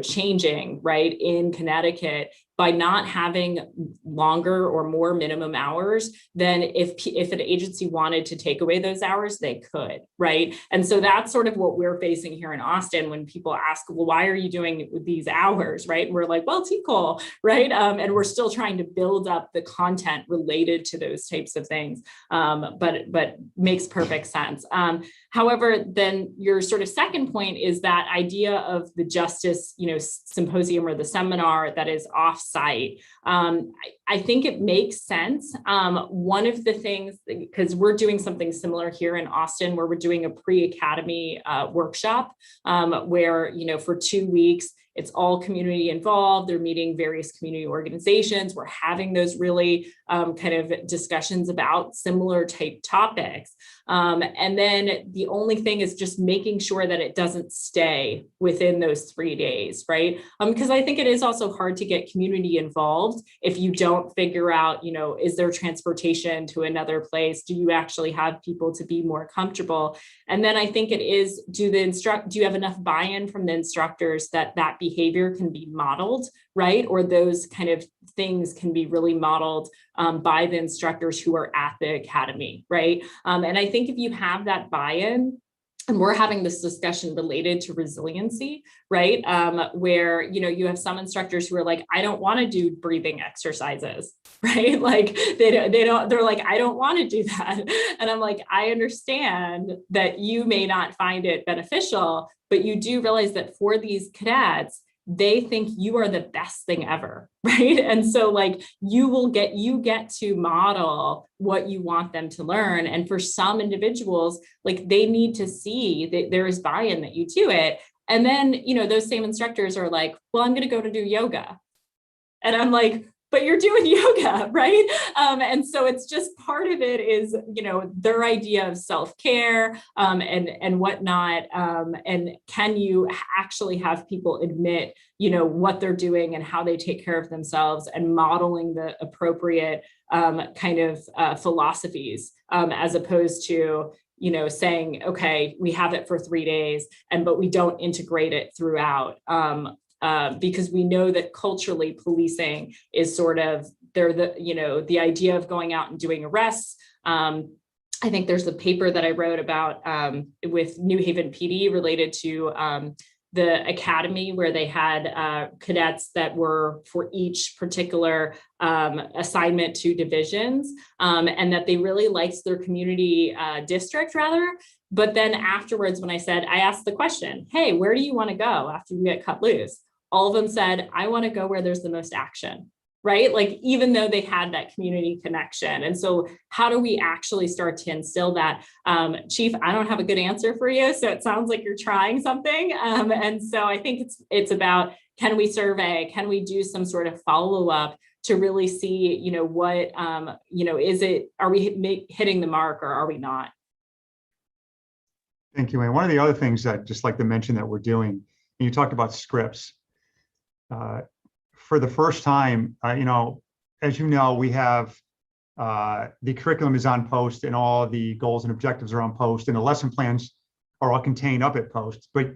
changing, right, in Connecticut, by not having longer or more minimum hours, then if an agency wanted to take away those hours, they could, right? And so that's sort of what we're facing here in Austin when people ask, well, why are you doing these hours, right? And we're like, well, it's equal, right? And we're still trying to build up the content related to those types of things, but makes perfect sense. However, then your sort of second point is that idea of the justice, symposium or the seminar that is off-site. I think it makes sense. One of the things, because we're doing something similar here in Austin, where we're doing a pre-academy workshop, where for 2 weeks, it's all community involved. They're meeting various community organizations. We're having those really kind of discussions about similar type topics. And then the only thing is just making sure that it doesn't stay within those 3 days, right? Because I think it is also hard to get community involved if you don't figure out, is there transportation to another place? Do you actually have people to be more comfortable? And then I think it is, do you have enough buy-in from the instructors that behavior can be modeled, right? Or those kind of things can be really modeled by the instructors who are at the academy, right? And I think if you have that buy-in, and we're having this discussion related to resiliency, right? Where, you know, you have some instructors who are like, I don't want to do breathing exercises, right? Like they're like, I don't want to do that. And I'm like, I understand that you may not find it beneficial, but you do realize that for these cadets, they think you are the best thing ever, right? And so like you get to model what you want them to learn. And for some individuals, like they need to see that there is buy-in that you do it. And then, you know, those same instructors are like, well, I'm going to go to do yoga. And I'm like, but you're doing yoga, right? And so it's just part of it is, you know, their idea of self-care and whatnot. And can you actually have people admit, you know, what they're doing and how they take care of themselves and modeling the appropriate kind of philosophies as opposed to, you know, saying, okay, we have it for 3 days but we don't integrate it throughout. Because we know that culturally policing is sort of, the idea of going out and doing arrests. I think there's a paper that I wrote about with New Haven PD related to the academy where they had cadets that were for each particular assignment to divisions and that they really liked their community district rather. But then afterwards, when I asked the question, hey, where do you want to go after you get cut loose? All of them said, I want to go where there's the most action, right? Like, even though they had that community connection. And so how do we actually start to instill that? Chief, I don't have a good answer for you. So it sounds like you're trying something. And so I think it's about, can we survey? Can we do some sort of follow-up to really see, you know, what, you know, are we hitting the mark or are we not? Thank you. And one of the other things I'd just like to mention that we're doing, and you talked about scripts. For the first time, you know, as you know, we have the curriculum is on post and all the goals and objectives are on post and the lesson plans are all contained up at post. But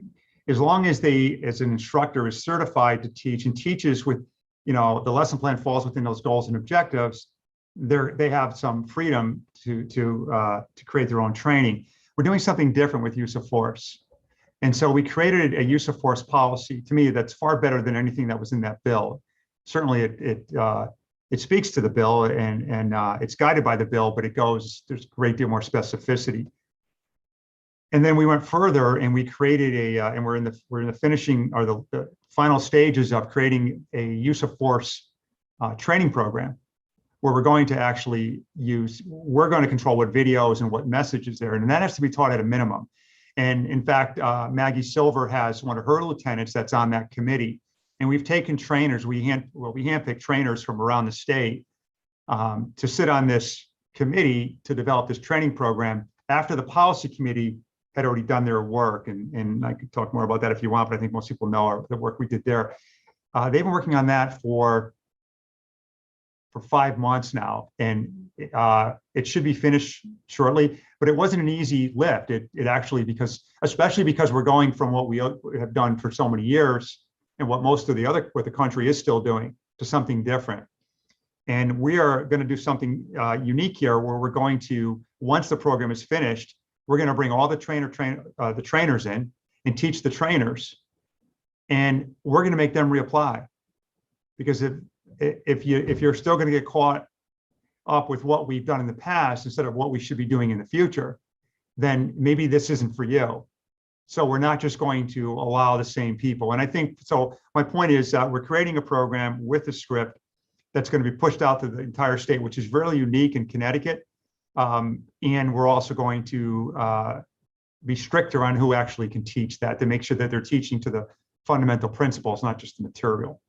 as long as as an instructor is certified to teach and teaches with, you know, the lesson plan falls within those goals and objectives, they have some freedom to create their own training. We're doing something different with use of force. And so we created a use of force policy. To me, that's far better than anything that was in that bill. Certainly, it speaks to the bill and it's guided by the bill, but there's a great deal more specificity. And then we went further and we created and we're in the finishing or the final stages of creating a use of force training program where we're going to actually we're going to control what videos and what messages there, and that has to be taught at a minimum. And in fact, Maggie Silver has one of her lieutenants that's on that committee. And we've taken trainers, we handpicked trainers from around the state to sit on this committee to develop this training program after the policy committee had already done their work. And I could talk more about that if you want, but I think most people know the work we did there. They've been working on that for 5 months now, and it should be finished shortly, but it wasn't an easy lift. It actually, especially because we're going from what we have done for so many years and what what the country is still doing to something different. And we are going to do something unique here where we're going to, once the program is finished, we're going to bring all the trainers in and teach the trainers, and we're going to make them reapply. Because if you're still going to get caught up with what we've done in the past instead of what we should be doing in the future, then maybe this isn't for you. So we're not just going to allow the same people. And I think, so my point is that we're creating a program with a script that's going to be pushed out to the entire state, which is really unique in Connecticut. And we're also going to be stricter on who actually can teach that, to make sure that they're teaching to the fundamental principles, not just the material.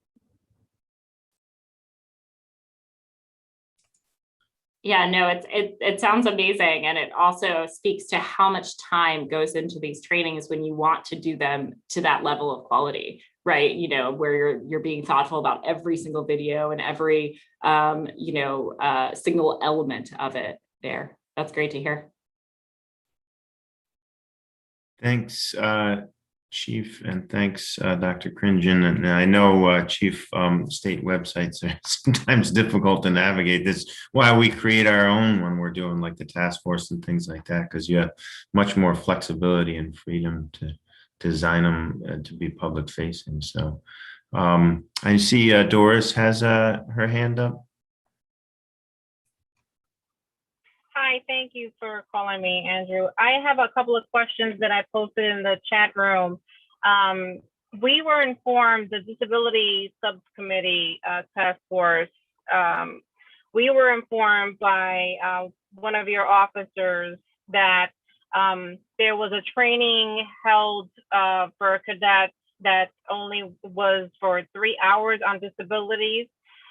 Yeah, no, it sounds amazing. And it also speaks to how much time goes into these trainings when you want to do them to that level of quality, right? You know, where you're being thoughtful about every single video and every, single element of it there. That's great to hear. Thanks, Chief, and thanks, Dr. Cringen. And I know, Chief, state websites are sometimes difficult to navigate. This is why we create our own when we're doing like the task force and things like that, because you have much more flexibility and freedom to design them to be public facing. So I see Doris has her hand up. Hi, thank you for calling me, Andrew. I have a couple of questions that I posted in the chat room. We were informed, the Disability Subcommittee Task Force, we were informed by one of your officers that there was a training held for cadets that only was for 3 hours on disabilities,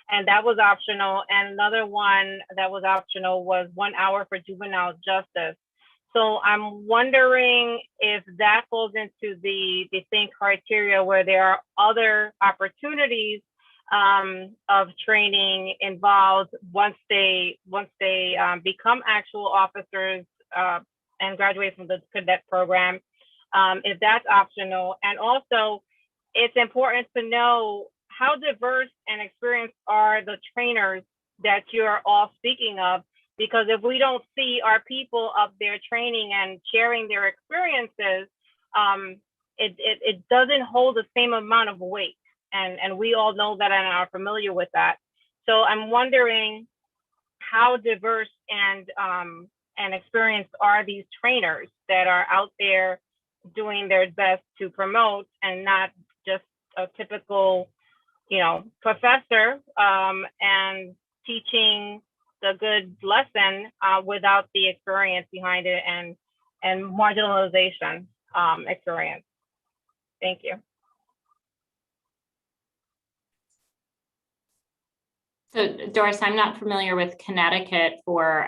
and that was optional. And another one that was optional was 1 hour for juvenile justice. So I'm wondering if that falls into the same criteria where there are other opportunities of training involved once they become actual officers and graduate from the cadet program, if that's optional. And also, it's important to know how diverse and experienced are the trainers that you're all speaking of, because if we don't see our people up there training and sharing their experiences, it doesn't hold the same amount of weight. And we all know that and are familiar with that. So I'm wondering how diverse and experienced are these trainers that are out there doing their best to promote, and not just a typical, professor and teaching the good lesson without the experience behind it and marginalization experience. Thank you. So Doris, I'm not familiar with Connecticut for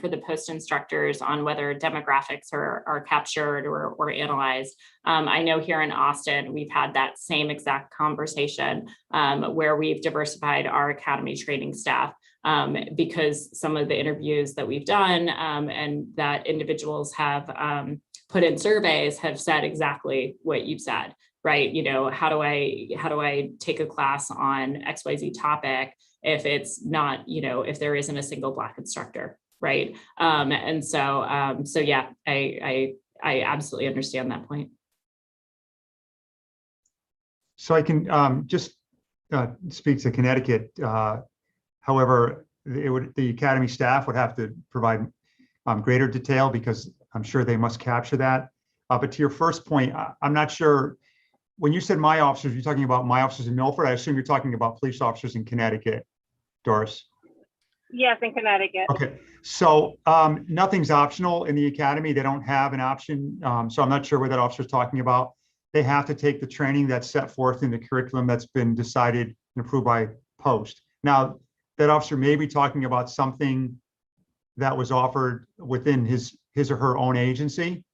the post instructors on whether demographics are captured or analyzed. I know here in Austin, we've had that same exact conversation where we've diversified our academy training staff because some of the interviews that we've done and that individuals have put in surveys have said exactly what you've said, right? How do I take a class on XYZ topic if it's not, if there isn't a single Black instructor, right? And so yeah, I absolutely understand that point. So I can just speak to Connecticut. However, the academy staff would have to provide greater detail because I'm sure they must capture that. But to your first point, I'm not sure. When you said my officers, you're talking about my officers in Milford. I assume you're talking about police officers in Connecticut, Doris. Yes, in Connecticut. Okay, so nothing's optional in the academy. They don't have an option. So I'm not sure what that officer is talking about. They have to take the training that's set forth in the curriculum that's been decided and approved by post. Now, that officer may be talking about something that was offered within his or her own agency.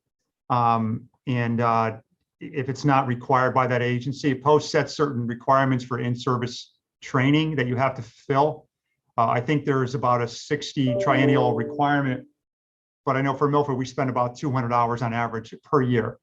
If it's not required by that agency, post sets certain requirements for in-service training that you have to fulfill. I think there's about a 60 triennial requirement, but I know for Milford, we spend about 200 hours on average per year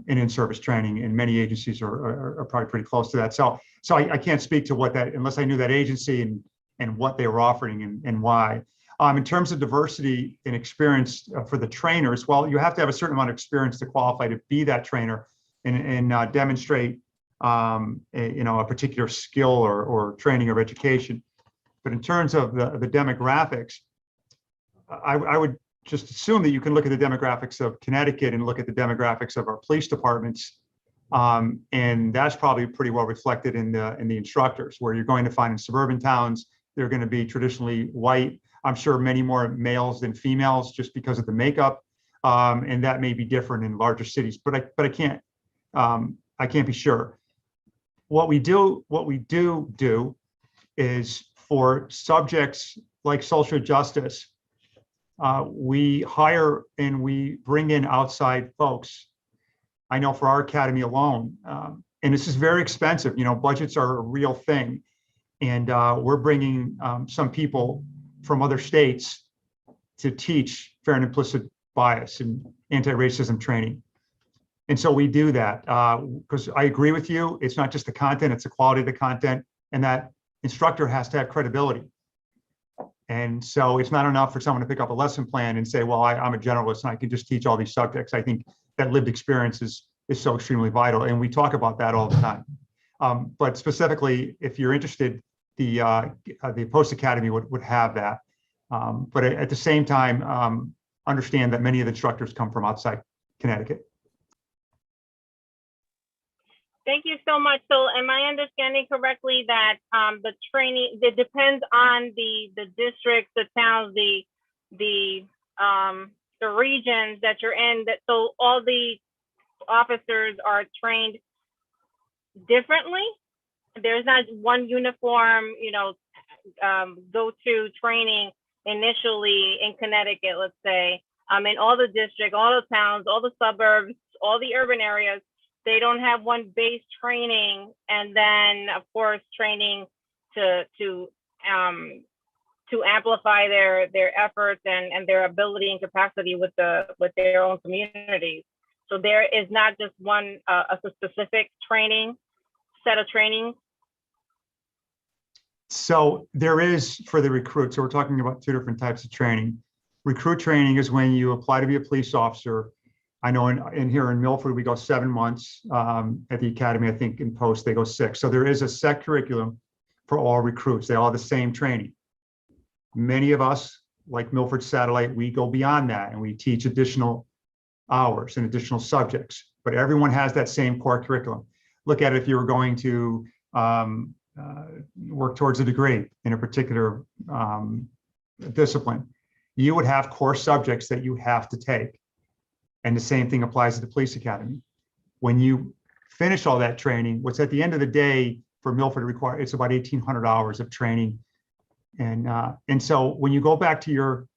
in-service training, and many agencies are probably pretty close to that. So I can't speak to what that, unless I knew that agency and what they were offering and why. In terms of diversity and experience for the trainers, well, you have to have a certain amount of experience to qualify to be that trainer and demonstrate a particular skill or training or education. But in terms of the demographics, I would just assume that you can look at the demographics of Connecticut and look at the demographics of our police departments. And that's probably pretty well reflected in the instructors, where you're going to find in suburban towns, they're going to be traditionally white. I'm sure many more males than females just because of the makeup. And that may be different in larger cities, but I can't be sure. What we do is for subjects like social justice, we hire and we bring in outside folks. I know for our academy alone, and this is very expensive, budgets are a real thing. And we're bringing some people from other states to teach fair and implicit bias and anti-racism training. And so we do that because I agree with you. It's not just the content, it's the quality of the content, and that instructor has to have credibility. And so it's not enough for someone to pick up a lesson plan and say, well, I'm a generalist and I can just teach all these subjects. I think that lived experience is so extremely vital. And we talk about that all the time. But specifically, if you're interested, the Post Academy would have that. But at the same time, understand that many of the instructors come from outside Connecticut. Thank you so much. So am I understanding correctly that the training, it depends on the districts, the towns, the regions that you're in, that so all the officers are trained differently? There's not one uniform, go-to training initially in Connecticut, let's say, in all the districts, all the towns, all the suburbs, all the urban areas. They don't have one base training, and then of course training to amplify their efforts and their ability and capacity with their own communities. So there is not just one a specific set of training. So there is for the recruit. So we're talking about two different types of training. Recruit training is when you apply to be a police officer. I know in here in Milford, we go 7 months. At the academy, I think in Post, they go 6. So there is a set curriculum for all recruits. They all have the same training. Many of us, like Milford Satellite, we go beyond that and we teach additional hours and additional subjects, but everyone has that same core curriculum. Look at it if you were going to work towards a degree in a particular discipline. You would have core subjects that you have to take. And the same thing applies to the police academy. When you finish all that training, what's at the end of the day for Milford required, it's about 1,800 hours of training. And so when you go back to your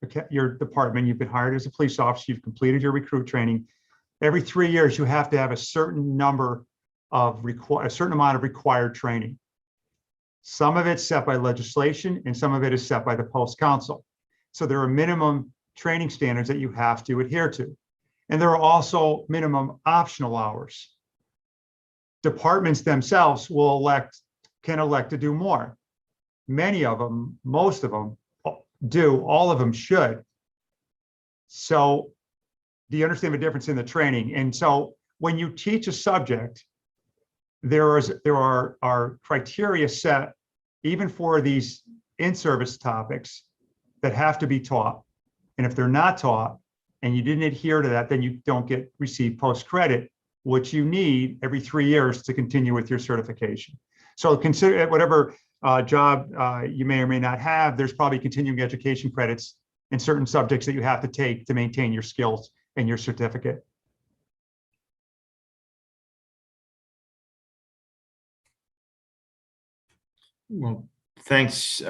department, you've been hired as a police officer, you've completed your recruit training. Every 3 years, you have to have a certain number of a certain amount of required training. Some of it's set by legislation and some of it is set by the Post Council. So there are minimum training standards that you have to adhere to. And there are also minimum optional hours. Departments themselves can elect to do more. Many of them, most of them do, all of them should. So do you understand the difference in the training? And so when you teach a subject, there are criteria set even for these in-service topics that have to be taught. And if they're not taught and you didn't adhere to that, then you don't receive post credit, which you need every 3 years to continue with your certification. So consider whatever job you may or may not have, there's probably continuing education credits in certain subjects that you have to take to maintain your skills and your certificate. Well, thanks,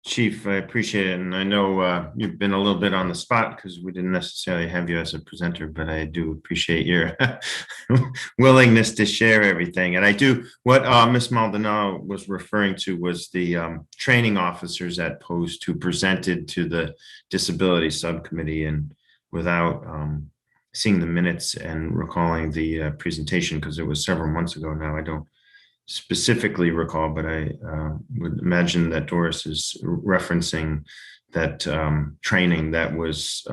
Chief. I appreciate it. And I know you've been a little bit on the spot because we didn't necessarily have you as a presenter, but I do appreciate your willingness to share everything. And I do, what Ms. Maldonado was referring to was the training officers at Post who presented to the Disability Subcommittee, and without seeing the minutes and recalling the presentation, because it was several months ago now, I don't specifically recall, but I would imagine that Doris is referencing that training that was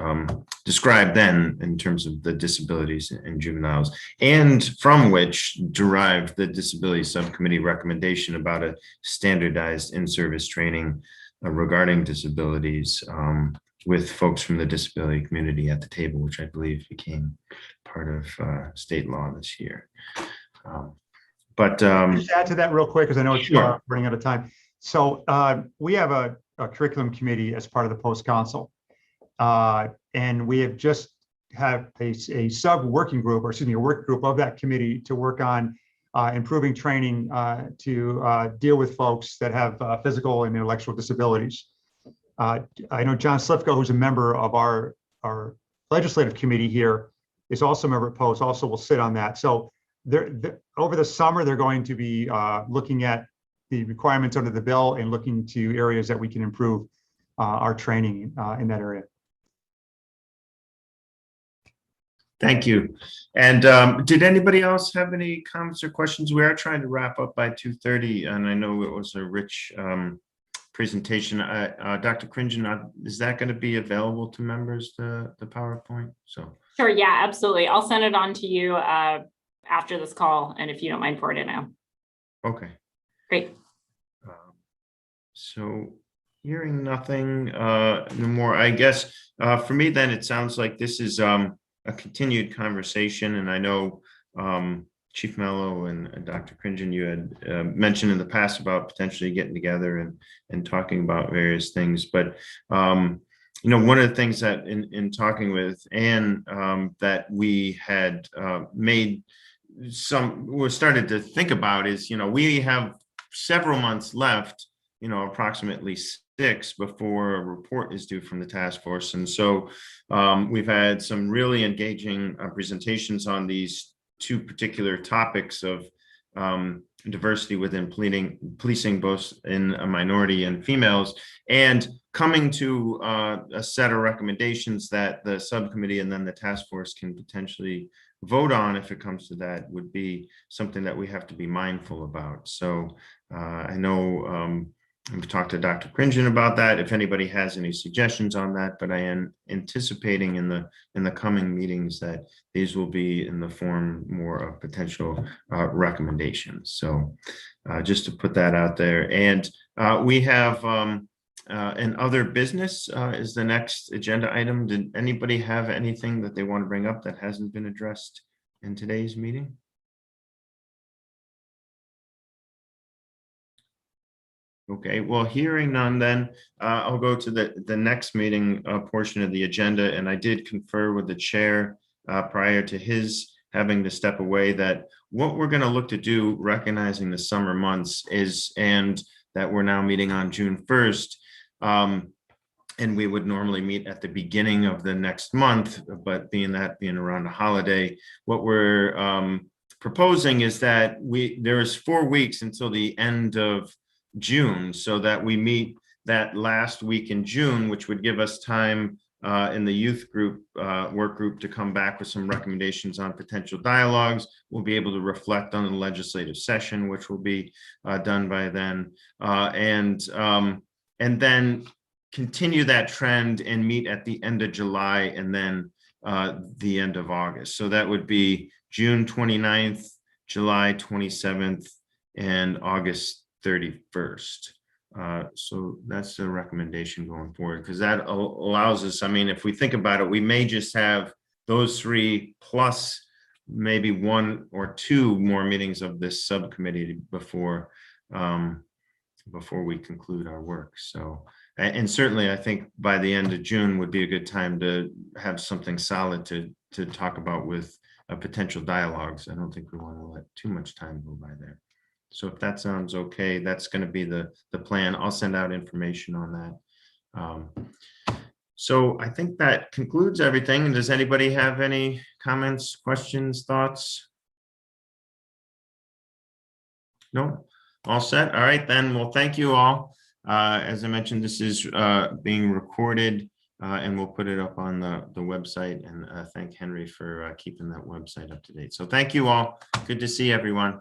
described then in terms of the disabilities in juveniles, and from which derived the Disability Subcommittee recommendation about a standardized in-service training regarding disabilities with folks from the disability community at the table, which I believe became part of state law this year. But just add to that real quick, because I know it's sure. running out of time. So we have a curriculum committee as part of the Post Council, and we have just had a sub working group, or excuse me, a work group of that committee to work on improving training to deal with folks that have physical and intellectual disabilities. I know John Slifko, who's a member of our legislative committee here, is also a member of Post, also will sit on that. So over the summer, they're going to be looking at the requirements under the bill and looking to areas that we can improve our training in that area. Thank you. And did anybody else have any comments or questions? We are trying to wrap up by 2:30, and I know it was a rich presentation. Dr. Cringen, is that going to be available to members, the PowerPoint? So Sure, yeah, absolutely. I'll send it on to you after this call, and if you don't mind forwarding it now. okay. Great. So hearing nothing no more, I guess for me then it sounds like this is a continued conversation, and I know Chief Mello and Dr. Cringen, you had mentioned in the past about potentially getting together and talking about various things, but you know, one of the things that in talking with Anne that we had we started to think about is, you know, we have several months left, you know, approximately 6 before a report is due from the task force. And so we've had some really engaging presentations on these 2 particular topics of diversity within policing, both in a minority and females, and coming to a set of recommendations that the subcommittee and then the task force can potentially vote on if it comes to that would be something that we have to be mindful about. So I know we've talked to Dr. Cringen about that, if anybody has any suggestions on that, but I am anticipating in the coming meetings that these will be in the form more of potential recommendations. So just to put that out there. And we have an other business is the next agenda item. Did anybody have anything that they want to bring up that hasn't been addressed in today's meeting? Okay, well, hearing none, then I'll go to the next meeting portion of the agenda. And I did confer with the chair prior to his having to step away that what we're going to look to do, recognizing the summer months, is, and that we're now meeting on June 1st. And we would normally meet at the beginning of the next month, but being around a holiday, what we're proposing is that there is 4 weeks until the end of June, so that we meet that last week in June, which would give us time in the youth group work group to come back with some recommendations on potential dialogues. We'll be able to reflect on the legislative session, which will be done by then, and then continue that trend and meet at the end of July and then the end of August. So that would be June 29th, July 27th, and August 31st. So that's the recommendation going forward, because that allows us, I mean, if we think about it, we may just have those 3 plus maybe 1 or 2 more meetings of this subcommittee before we conclude our work. So, and certainly I think by the end of June would be a good time to have something solid to talk about with potential dialogues. I don't think we want to let too much time go by there. So if that sounds okay, that's going to be the plan. I'll send out information on that. So I think that concludes everything. Does anybody have any comments, questions, thoughts? No? All set? All right, then. Well, thank you all. As I mentioned, this is being recorded and we'll put it up on the website, and thank Henry for keeping that website up to date. So thank you all. Good to see everyone.